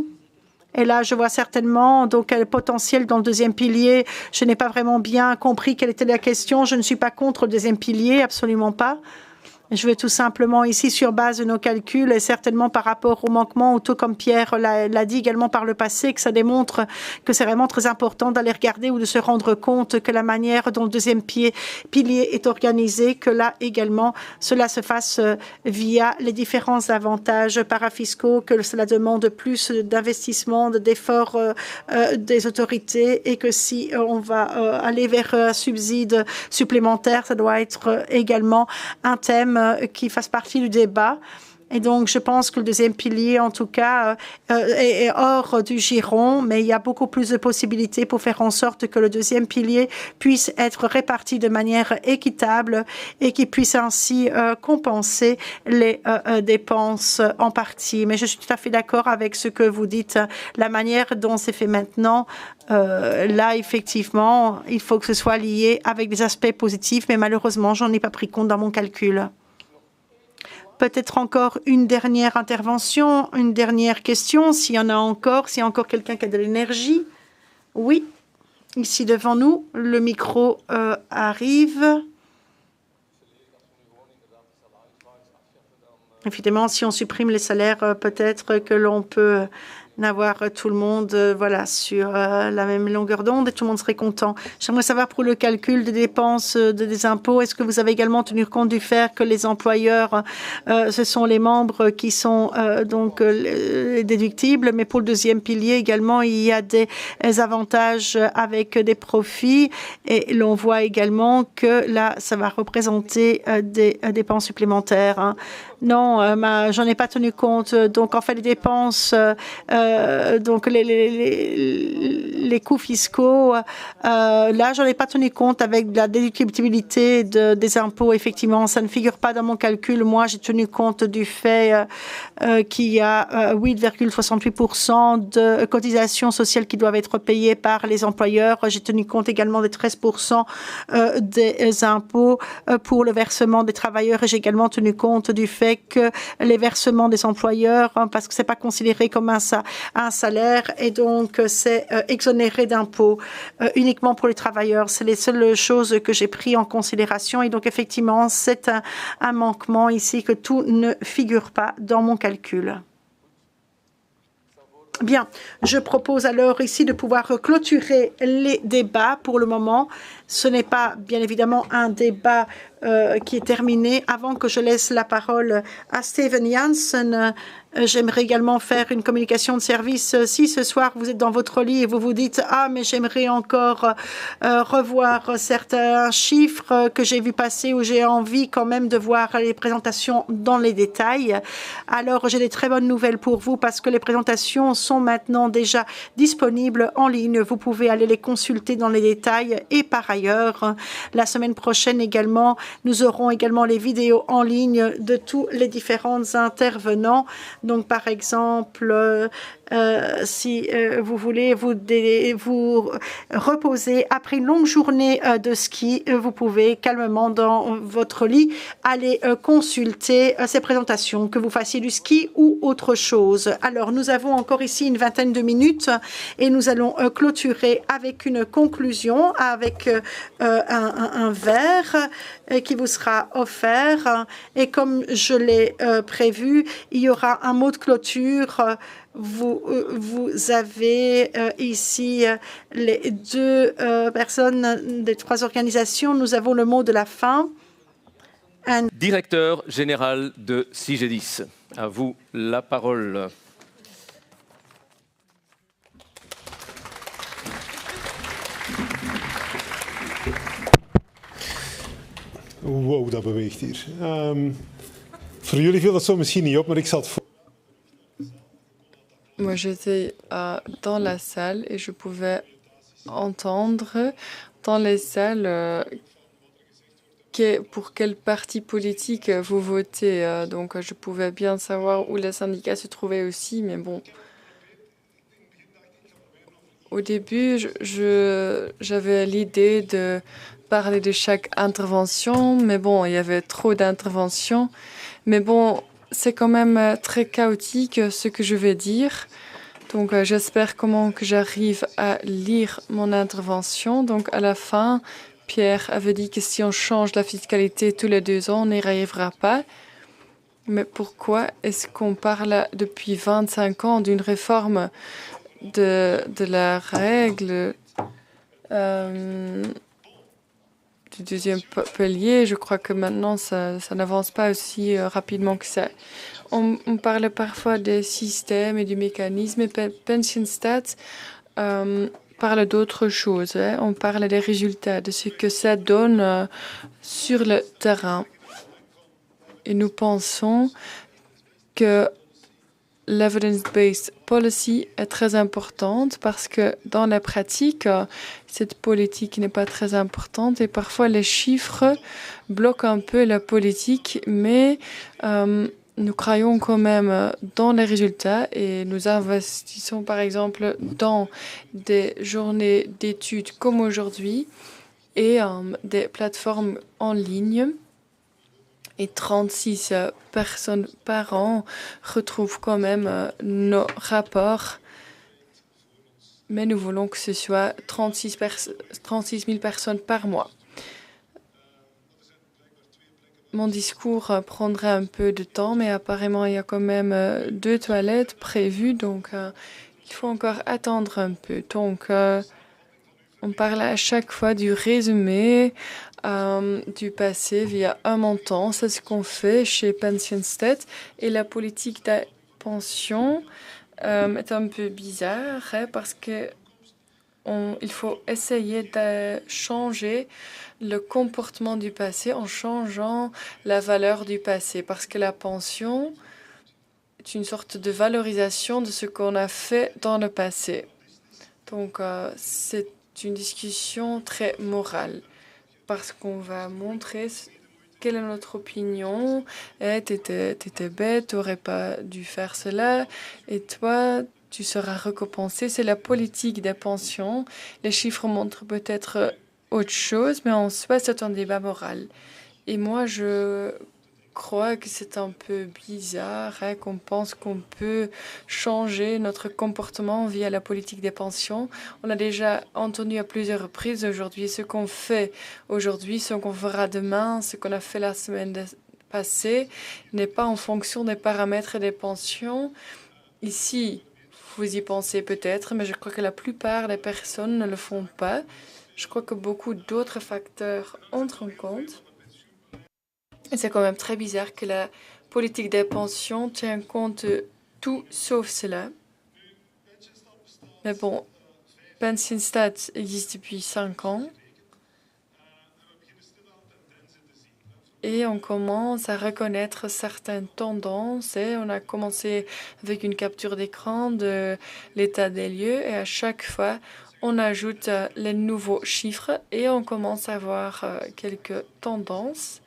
Et là, je vois certainement donc le potentiel dans le deuxième pilier. Je n'ai pas vraiment bien compris quelle était la question. Je ne suis pas contre le deuxième pilier, absolument pas. Je veux tout simplement ici, sur base de nos calculs, et certainement par rapport au manquement, ou tout comme Pierre l'a dit également par le passé, que ça démontre que c'est vraiment très important d'aller regarder ou de se rendre compte que la manière dont le deuxième pilier est organisé, que là également, cela se fasse via les différents avantages parafiscaux, que cela demande plus d'investissement, d'efforts des autorités, et que si on va aller vers un subside supplémentaire, ça doit être également un thème qui fasse partie du débat. Et donc, je pense que le deuxième pilier, en tout cas, est hors du giron, mais il y a beaucoup plus de possibilités pour faire en sorte que le deuxième pilier puisse être réparti de manière équitable et qu'il puisse ainsi compenser les dépenses en partie. Mais je suis tout à fait d'accord avec ce que vous dites. La manière dont c'est fait maintenant, là, effectivement, il faut que ce soit lié avec des aspects positifs, mais malheureusement, j'en ai pas pris compte dans mon calcul. Peut-être encore une dernière intervention, une dernière question, s'il y en a encore, s'il y a encore quelqu'un qui a de l'énergie. Oui, ici devant nous, le micro arrive. Évidemment, si on supprime les salaires, peut-être que l'on peut n'avoir tout le monde voilà, sur la même longueur d'onde et tout le monde serait content. J'aimerais savoir pour le calcul des dépenses des impôts, est-ce que vous avez également tenu compte du fait que les employeurs, ce sont les membres qui sont donc déductibles, mais pour le deuxième pilier également, il y a des avantages avec des profits et l'on voit également que là, ça va représenter des dépenses supplémentaires. Hein. Non, j'en ai pas tenu compte. Donc, en fait, les dépenses, donc les coûts fiscaux, là, j'en ai pas tenu compte avec la déductibilité des impôts. Effectivement, ça ne figure pas dans mon calcul. Moi, j'ai tenu compte du fait qu'il y a 8,68% de cotisations sociales qui doivent être payées par les employeurs. J'ai tenu compte également des 13% des impôts pour le versement des travailleurs et j'ai également tenu compte du fait que les versements des employeurs, parce que c'est pas considéré comme un salaire et donc c'est exonéré d'impôts uniquement pour les travailleurs. C'est les seules choses que j'ai pris en considération et donc effectivement c'est un manquement ici que tout ne figure pas dans mon calcul. Bien, je propose alors ici de pouvoir clôturer les débats pour le moment. Ce n'est pas, bien évidemment, un débat qui est terminé. Avant que je laisse la parole à Steven Janssen, j'aimerais également faire une communication de service. Si ce soir vous êtes dans votre lit et vous vous dites « Ah, mais j'aimerais encore revoir certains chiffres que j'ai vu passer ou j'ai envie quand même de voir les présentations dans les détails », alors j'ai des très bonnes nouvelles pour vous parce que les présentations sont maintenant déjà disponibles en ligne. Vous pouvez aller les consulter dans les détails et par ailleurs, la semaine prochaine également, nous aurons également les vidéos en ligne de tous les différents intervenants. Donc, par exemple, si vous voulez vous reposer après une longue journée de ski, vous pouvez calmement dans votre lit aller consulter ces présentations, que vous fassiez du ski ou autre chose. Alors, nous avons encore ici une vingtaine de minutes et nous allons clôturer avec une conclusion, avec un verre qui vous sera offert. Et comme je l'ai prévu, il y aura un mot de clôture. Vous avez ici les deux personnes des trois organisations. Nous avons le mot de la fin. Directeur général de CIGEDIS. À vous la parole. Wow, dat beweegt hier. Voor jullie viel dat zo misschien niet op, maar ik zat voor. Moi, j'étais dans la salle et je pouvais entendre dans les salles pour quel parti politique vous votez. Donc, je pouvais bien savoir où les syndicats se trouvaient aussi, mais bon. Au début, j'avais l'idée de parler de chaque intervention, mais bon, il y avait trop d'interventions. Mais bon, c'est quand même très chaotique ce que je vais dire. Donc, j'espère que j'arrive à lire mon intervention. Donc, à la fin, Pierre avait dit que si on change la fiscalité tous les 2 ans, on n'y arrivera pas. Mais pourquoi est-ce qu'on parle depuis 25 ans d'une réforme de la règle du deuxième pilier? Je crois que maintenant, ça n'avance pas aussi rapidement que ça. On parle parfois des systèmes et du mécanisme, et PensionStat parle d'autres choses. Hein. On parle des résultats, de ce que ça donne sur le terrain. Et nous pensons que l'evidence-based policy est très importante parce que dans la pratique, cette politique n'est pas très importante et parfois les chiffres bloquent un peu la politique, mais nous croyons quand même dans les résultats et nous investissons par exemple dans des journées d'études comme aujourd'hui et des plateformes en ligne. Et 36 personnes par an retrouvent quand même nos rapports. Mais nous voulons que ce soit 36 000 personnes par mois. Mon discours prendra un peu de temps, mais apparemment, il y a quand même 2 toilettes prévues, donc il faut encore attendre un peu. Donc, on parle à chaque fois du résumé du passé via un montant. C'est ce qu'on fait chez Pensionstat. Et la politique de pension est un peu bizarre parce que il faut essayer de changer le comportement du passé en changeant la valeur du passé. Parce que la pension est une sorte de valorisation de ce qu'on a fait dans le passé. Donc, c'est une discussion très morale. Parce qu'on va montrer quelle est notre opinion. T'étais bête, t'aurais pas dû faire cela. Et toi, tu seras récompensé. C'est la politique des pensions. Les chiffres montrent peut-être autre chose, mais en soi, c'est un débat moral. Et moi, je crois que c'est un peu bizarre qu'on pense qu'on peut changer notre comportement via la politique des pensions. On a déjà entendu à plusieurs reprises aujourd'hui ce qu'on fait aujourd'hui, ce qu'on fera demain, ce qu'on a fait la semaine passée n'est pas en fonction des paramètres des pensions. Ici, vous y pensez peut-être, mais je crois que la plupart des personnes ne le font pas. Je crois que beaucoup d'autres facteurs entrent en compte. Et c'est quand même très bizarre que la politique des pensions tient compte de tout sauf cela. Mais bon, Pensionstat existe depuis 5 ans. Et on commence à reconnaître certaines tendances. Et on a commencé avec une capture d'écran de l'état des lieux. Et à chaque fois, on ajoute les nouveaux chiffres et on commence à voir quelques tendances.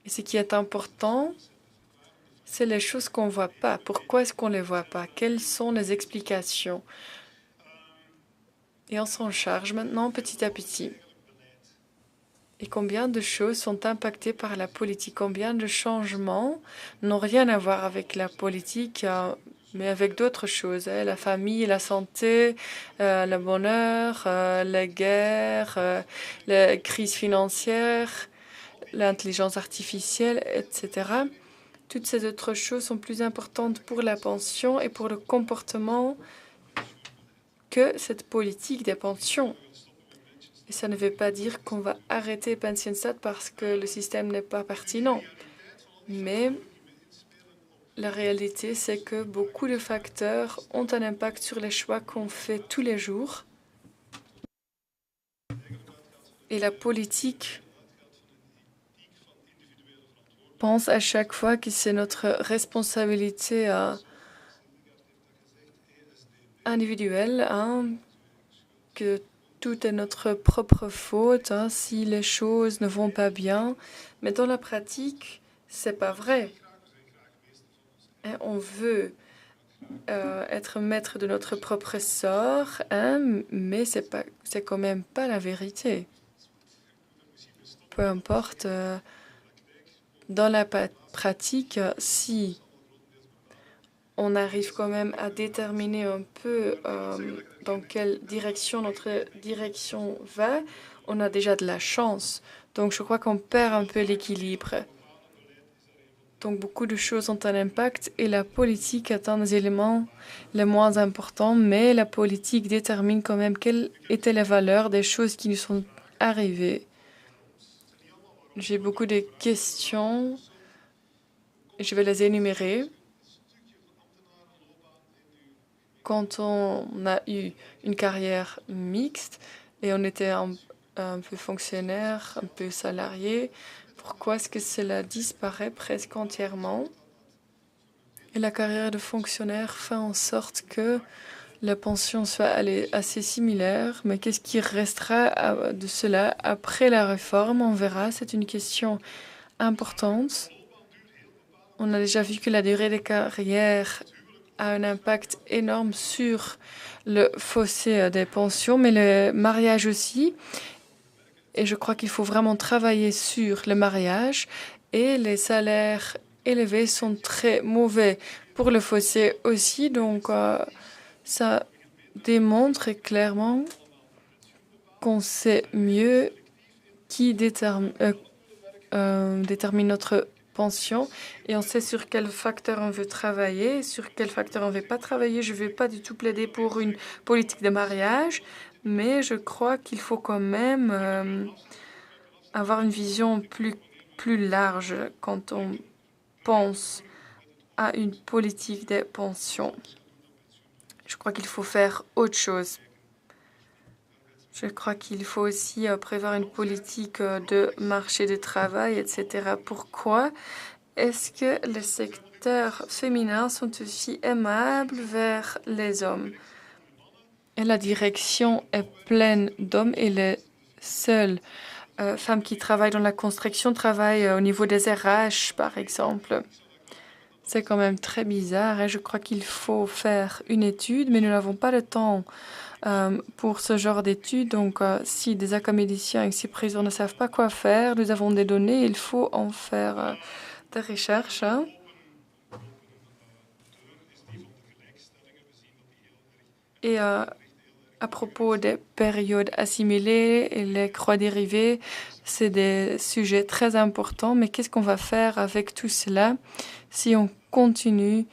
Et ce qui est important, c'est les choses qu'on ne voit pas. Pourquoi est-ce qu'on ne les voit pas? Quelles sont les explications? Et on s'en charge maintenant petit à petit. Et combien de choses sont impactées par la politique? Combien de changements n'ont rien à voir avec la politique, mais avec d'autres choses, la famille, la santé, le bonheur, la guerre, la crise financière, l'intelligence artificielle, etc. Toutes ces autres choses sont plus importantes pour la pension et pour le comportement que cette politique des pensions. Et ça ne veut pas dire qu'on va arrêter Pensionstat parce que le système n'est pas pertinent. Mais la réalité, c'est que beaucoup de facteurs ont un impact sur les choix qu'on fait tous les jours. Et la politique pense à chaque fois que c'est notre responsabilité individuelle, que tout est notre propre faute si les choses ne vont pas bien. Mais dans la pratique, c'est pas vrai. On veut être maître de notre propre sort, mais c'est quand même pas la vérité. Peu importe. Dans la pratique, si on arrive quand même à déterminer un peu dans quelle direction notre direction va, on a déjà de la chance. Donc, je crois qu'on perd un peu l'équilibre. Donc, beaucoup de choses ont un impact et la politique est un des éléments les moins importants, mais la politique détermine quand même quelles étaient les valeurs des choses qui nous sont arrivées. J'ai beaucoup de questions. Je vais les énumérer. Quand on a eu une carrière mixte et on était un peu fonctionnaire, un peu salarié, pourquoi est-ce que cela disparaît presque entièrement? Et la carrière de fonctionnaire fait en sorte que la pension soit assez similaire, mais qu'est-ce qui restera de cela après la réforme? On verra, c'est une question importante. On a déjà vu que la durée des carrières a un impact énorme sur le fossé des pensions, mais le mariage aussi. Et je crois qu'il faut vraiment travailler sur le mariage et les salaires élevés sont très mauvais pour le fossé aussi. Donc, ça démontre clairement qu'on sait mieux qui détermine notre pension et on sait sur quel facteur on veut travailler, sur quel facteur on ne veut pas travailler. Je ne vais pas du tout plaider pour une politique de mariage, mais je crois qu'il faut quand même avoir une vision plus large quand on pense à une politique des pensions. Je crois qu'il faut faire autre chose. Je crois qu'il faut aussi prévoir une politique de marché du travail, etc. Pourquoi est-ce que les secteurs féminins sont aussi aimables vers les hommes? Et la direction est pleine d'hommes et les seules femmes qui travaillent dans la construction travaillent au niveau des RH, par exemple. C'est quand même très bizarre et je crois qu'il faut faire une étude, mais nous n'avons pas le temps pour ce genre d'études. Donc, si des académiciens ici présents ne savent pas quoi faire, nous avons des données, il faut en faire des recherches. Et à propos des périodes assimilées et les croix dérivées, c'est des sujets très importants. Mais qu'est-ce qu'on va faire avec tout cela si on continue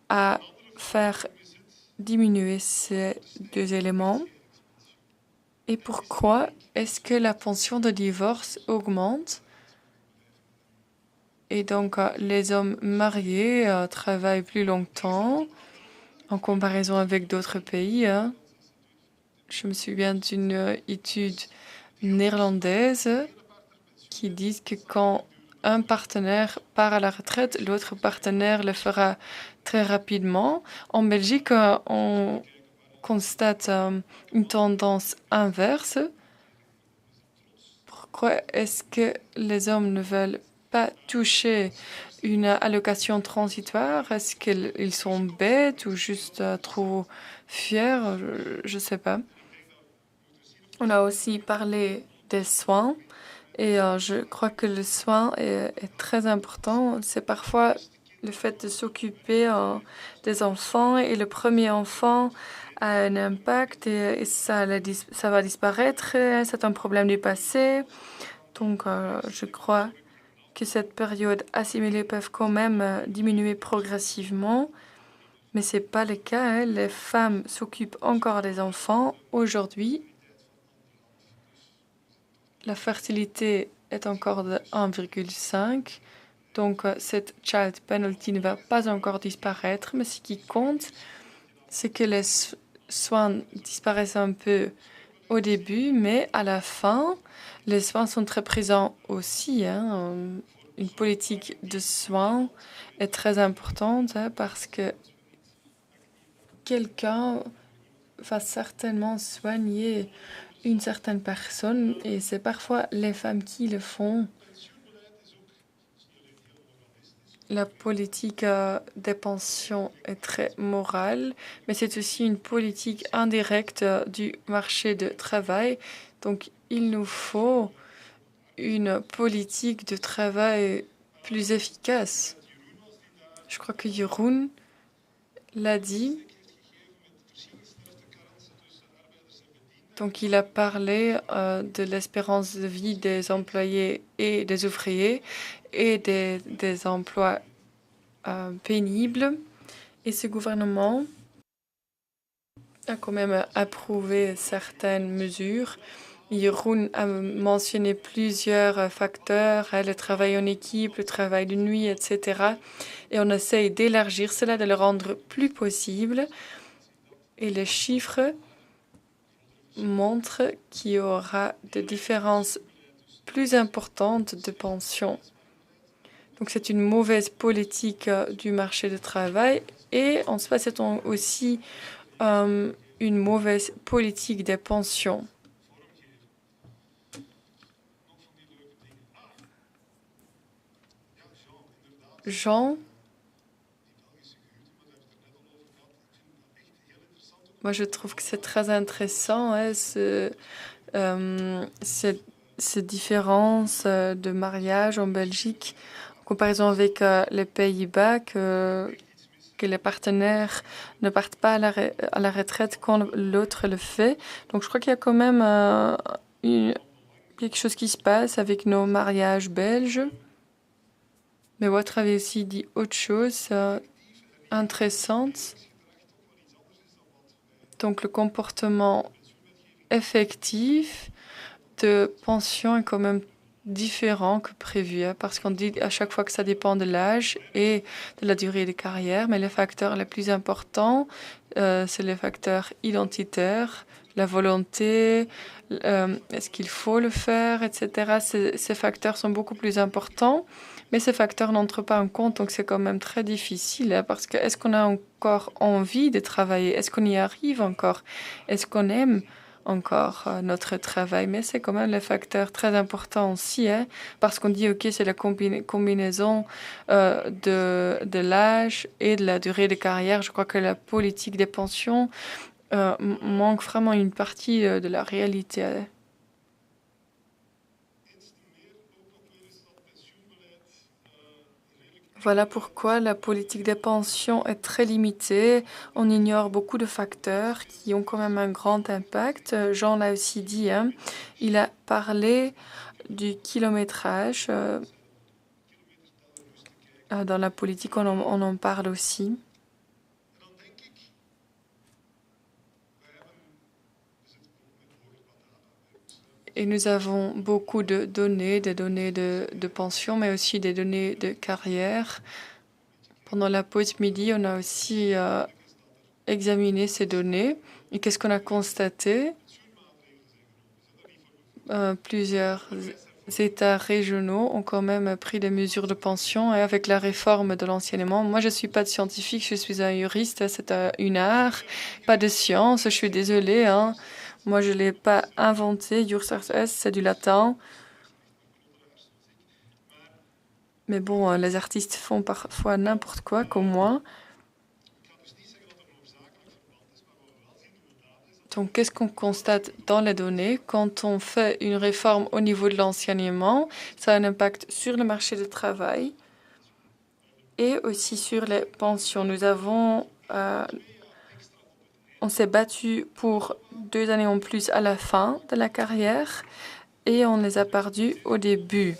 à faire diminuer ces deux éléments? Et pourquoi est-ce que la pension de divorce augmente? Et donc, les hommes mariés travaillent plus longtemps en comparaison avec d'autres pays. Je me souviens d'une étude néerlandaise qui dit que quand un partenaire part à la retraite, l'autre partenaire le fera très rapidement. En Belgique, on constate une tendance inverse. Pourquoi est-ce que les hommes ne veulent pas toucher une allocation transitoire? Est-ce qu'ils sont bêtes ou juste trop fiers? Je ne sais pas. On a aussi parlé des soins et je crois que le soin est très important. C'est parfois le fait de s'occuper des enfants et le premier enfant a un impact et ça va disparaître. C'est un problème du passé. Donc, je crois que cette période assimilée peuvent quand même diminuer progressivement. Mais ce n'est pas le cas. Les femmes s'occupent encore des enfants aujourd'hui. La fertilité est encore de 1,5. Donc, cette child penalty ne va pas encore disparaître. Mais ce qui compte, c'est que les soins disparaissent un peu au début, mais à la fin, les soins sont très présents aussi. Une politique de soins est très importante parce que quelqu'un va certainement soigner une certaine personne et c'est parfois les femmes qui le font. La politique des pensions est très morale, mais c'est aussi une politique indirecte du marché du travail. Donc, il nous faut une politique de travail plus efficace. Je crois que Jeroen l'a dit. Donc, il a parlé de l'espérance de vie des employés et des ouvriers et des emplois pénibles. Et ce gouvernement a quand même approuvé certaines mesures. Jeroen a mentionné plusieurs facteurs, le travail en équipe, le travail de nuit, etc. Et on essaye d'élargir cela, de le rendre plus possible. Et les chiffres montrent qu'il y aura des différences plus importantes de pension. Donc c'est une mauvaise politique du marché du travail et en soi c'est aussi une mauvaise politique des pensions. Jean, moi je trouve que c'est très intéressant. C'est ces différences de mariage en Belgique, en comparaison avec les Pays-Bas, que les partenaires ne partent pas à la retraite quand l'autre le fait. Donc je crois qu'il y a quand même quelque chose qui se passe avec nos mariages belges. Mais votre avait aussi dit autre chose intéressante. Donc le comportement effectif de pension est quand même différent que prévu, hein, parce qu'on dit à chaque fois que ça dépend de l'âge et de la durée de carrière, mais les facteurs les plus importants, c'est les facteurs identitaires, la volonté, est-ce qu'il faut le faire, etc. Ces facteurs sont beaucoup plus importants, mais ces facteurs n'entrent pas en compte, donc c'est quand même très difficile, hein, parce que est-ce qu'on a encore envie de travailler? Est-ce qu'on y arrive encore? Est-ce qu'on aime encore notre travail? Mais c'est quand même les facteurs très importants aussi, hein, parce qu'on dit, OK, c'est la combinaison de l'âge et de la durée de carrière. Je crois que la politique des pensions manque vraiment une partie de la réalité. Voilà pourquoi la politique des pensions est très limitée. On ignore beaucoup de facteurs qui ont quand même un grand impact. Jean l'a aussi dit, hein, il a parlé du kilométrage. Dans la politique, on en parle aussi. Et nous avons beaucoup de données, des données de pension, mais aussi des données de carrière. Pendant la pause midi, on a aussi examiné ces données. Et qu'est-ce qu'on a constaté? Plusieurs États régionaux ont quand même pris des mesures de pension, et avec la réforme de l'enseignement. Moi, je ne suis pas de scientifique, je suis un juriste, c'est une art, pas de science, je suis désolée, hein. Moi, je ne l'ai pas inventé. Jus ars est, c'est du latin. Mais bon, les artistes font parfois n'importe quoi, comme moi. Donc, qu'est-ce qu'on constate dans les données? Quand on fait une réforme au niveau de l'enseignement, ça a un impact sur le marché du travail et aussi sur les pensions. On s'est battu pour 2 années en plus à la fin de la carrière et on les a perdus au début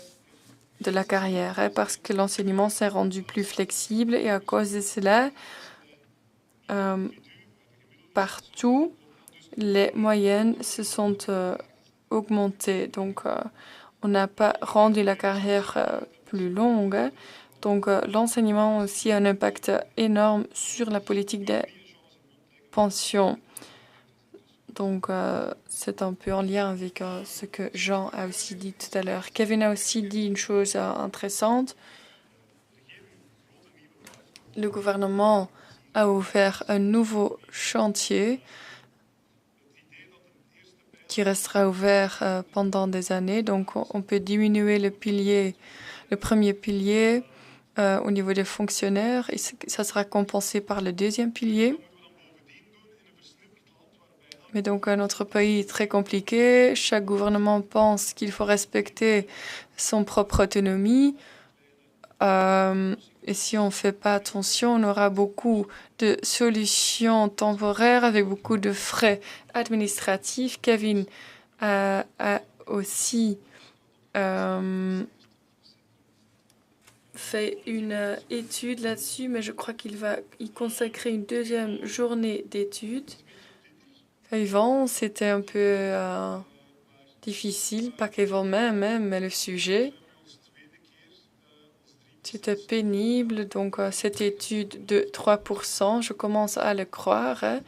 de la carrière, hein, parce que l'enseignement s'est rendu plus flexible et à cause de cela, partout, les moyennes se sont augmentées. Donc, on n'a pas rendu la carrière plus longue. Hein. Donc, l'enseignement a aussi un impact énorme sur la politique des pensions. Donc, c'est un peu en lien avec ce que Jean a aussi dit tout à l'heure. Kevin a aussi dit une chose intéressante. Le gouvernement a ouvert un nouveau chantier qui restera ouvert pendant des années. Donc, on peut diminuer le premier pilier au niveau des fonctionnaires et ça sera compensé par le deuxième pilier. Mais donc, notre pays est très compliqué. Chaque gouvernement pense qu'il faut respecter son propre autonomie. Et si on ne fait pas attention, on aura beaucoup de solutions temporaires avec beaucoup de frais administratifs. Kevin a aussi fait une étude là-dessus, mais je crois qu'il va y consacrer une deuxième journée d'études. Avant, c'était un peu difficile, pas qu'avant même, mais le sujet. C'était pénible, donc cette étude de 3%, je commence à le croire. Hein.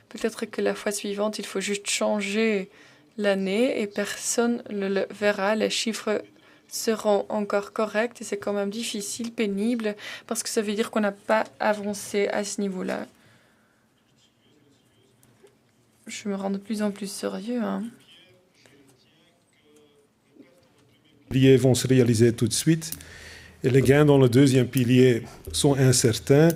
Peut-être que la fois suivante, il faut juste changer l'année et personne ne le verra. Les chiffres seront encore corrects et c'est quand même difficile, pénible, parce que ça veut dire qu'on n'a pas avancé à ce niveau-là. Je me rends de plus en plus sérieux. Hein. Les piliers vont se réaliser tout de suite. Et les gains dans le deuxième pilier sont incertains.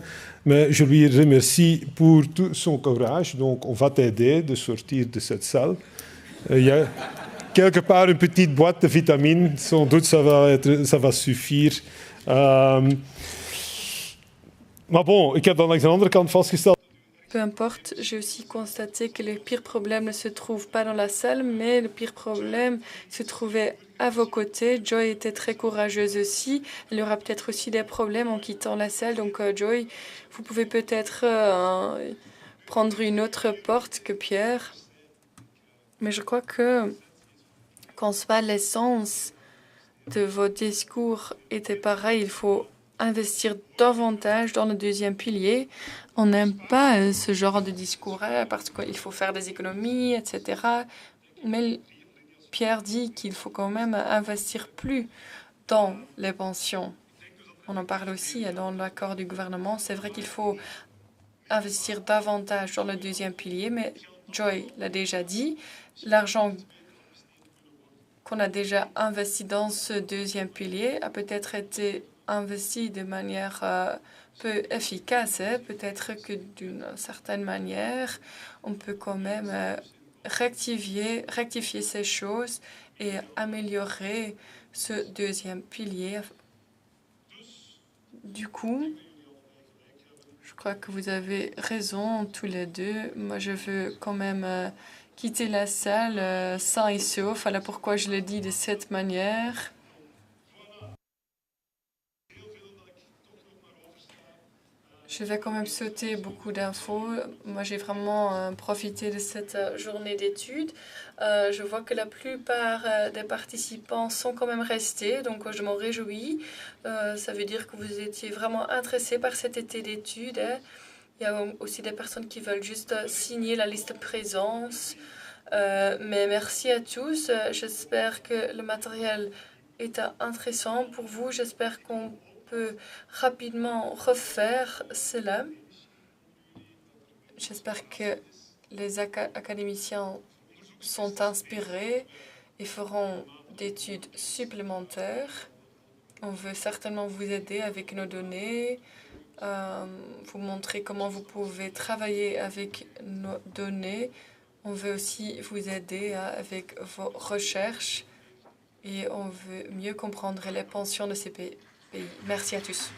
Mais je lui remercie pour tout son courage. Donc, on va t'aider de sortir de cette salle. Il quelque part une petite boîte de vitamines. Sans doute, ça va suffire. Maar bon, ik heb dan langs de andere kant vastgesteld. Peu importe, j'ai aussi constaté que le pire problème ne se trouve pas dans la salle, mais le pire problème se trouvait à vos côtés. Joy était très courageuse aussi. Elle aura peut-être aussi des problèmes en quittant la salle. Donc, Joy, vous pouvez peut-être prendre une autre porte que Pierre. Mais je crois que, qu'en soit l'essence de vos discours était pareil, il faut investir davantage dans le deuxième pilier. On n'aime pas ce genre de discours parce qu'il faut faire des économies, etc. Mais Pierre dit qu'il faut quand même investir plus dans les pensions. On en parle aussi dans l'accord du gouvernement. C'est vrai qu'il faut investir davantage dans le deuxième pilier, mais Joy l'a déjà dit, l'argent qu'on a déjà investi dans ce deuxième pilier a peut-être été investi de manière peu efficace. Peut-être que d'une certaine manière, on peut quand même rectifier ces choses et améliorer ce deuxième pilier. Du coup, je crois que vous avez raison tous les deux. Moi, je veux quand même quitter la salle sain et sauf. Voilà pourquoi je le dis de cette manière. Je vais quand même sauter beaucoup d'infos. Moi, j'ai vraiment profité de cette journée d'études. Je vois que la plupart des participants sont quand même restés, donc je m'en réjouis. Ça veut dire que vous étiez vraiment intéressés par cet été d'études. Il y a aussi des personnes qui veulent juste signer la liste de présence. Mais merci à tous. J'espère que le matériel est intéressant pour vous. J'espère qu'on peut rapidement refaire cela. J'espère que les académiciens sont inspirés et feront d'études supplémentaires. On veut certainement vous aider avec nos données, vous montrer comment vous pouvez travailler avec nos données. On veut aussi vous aider avec vos recherches et on veut mieux comprendre les pensions de ces pays. Merci à tous.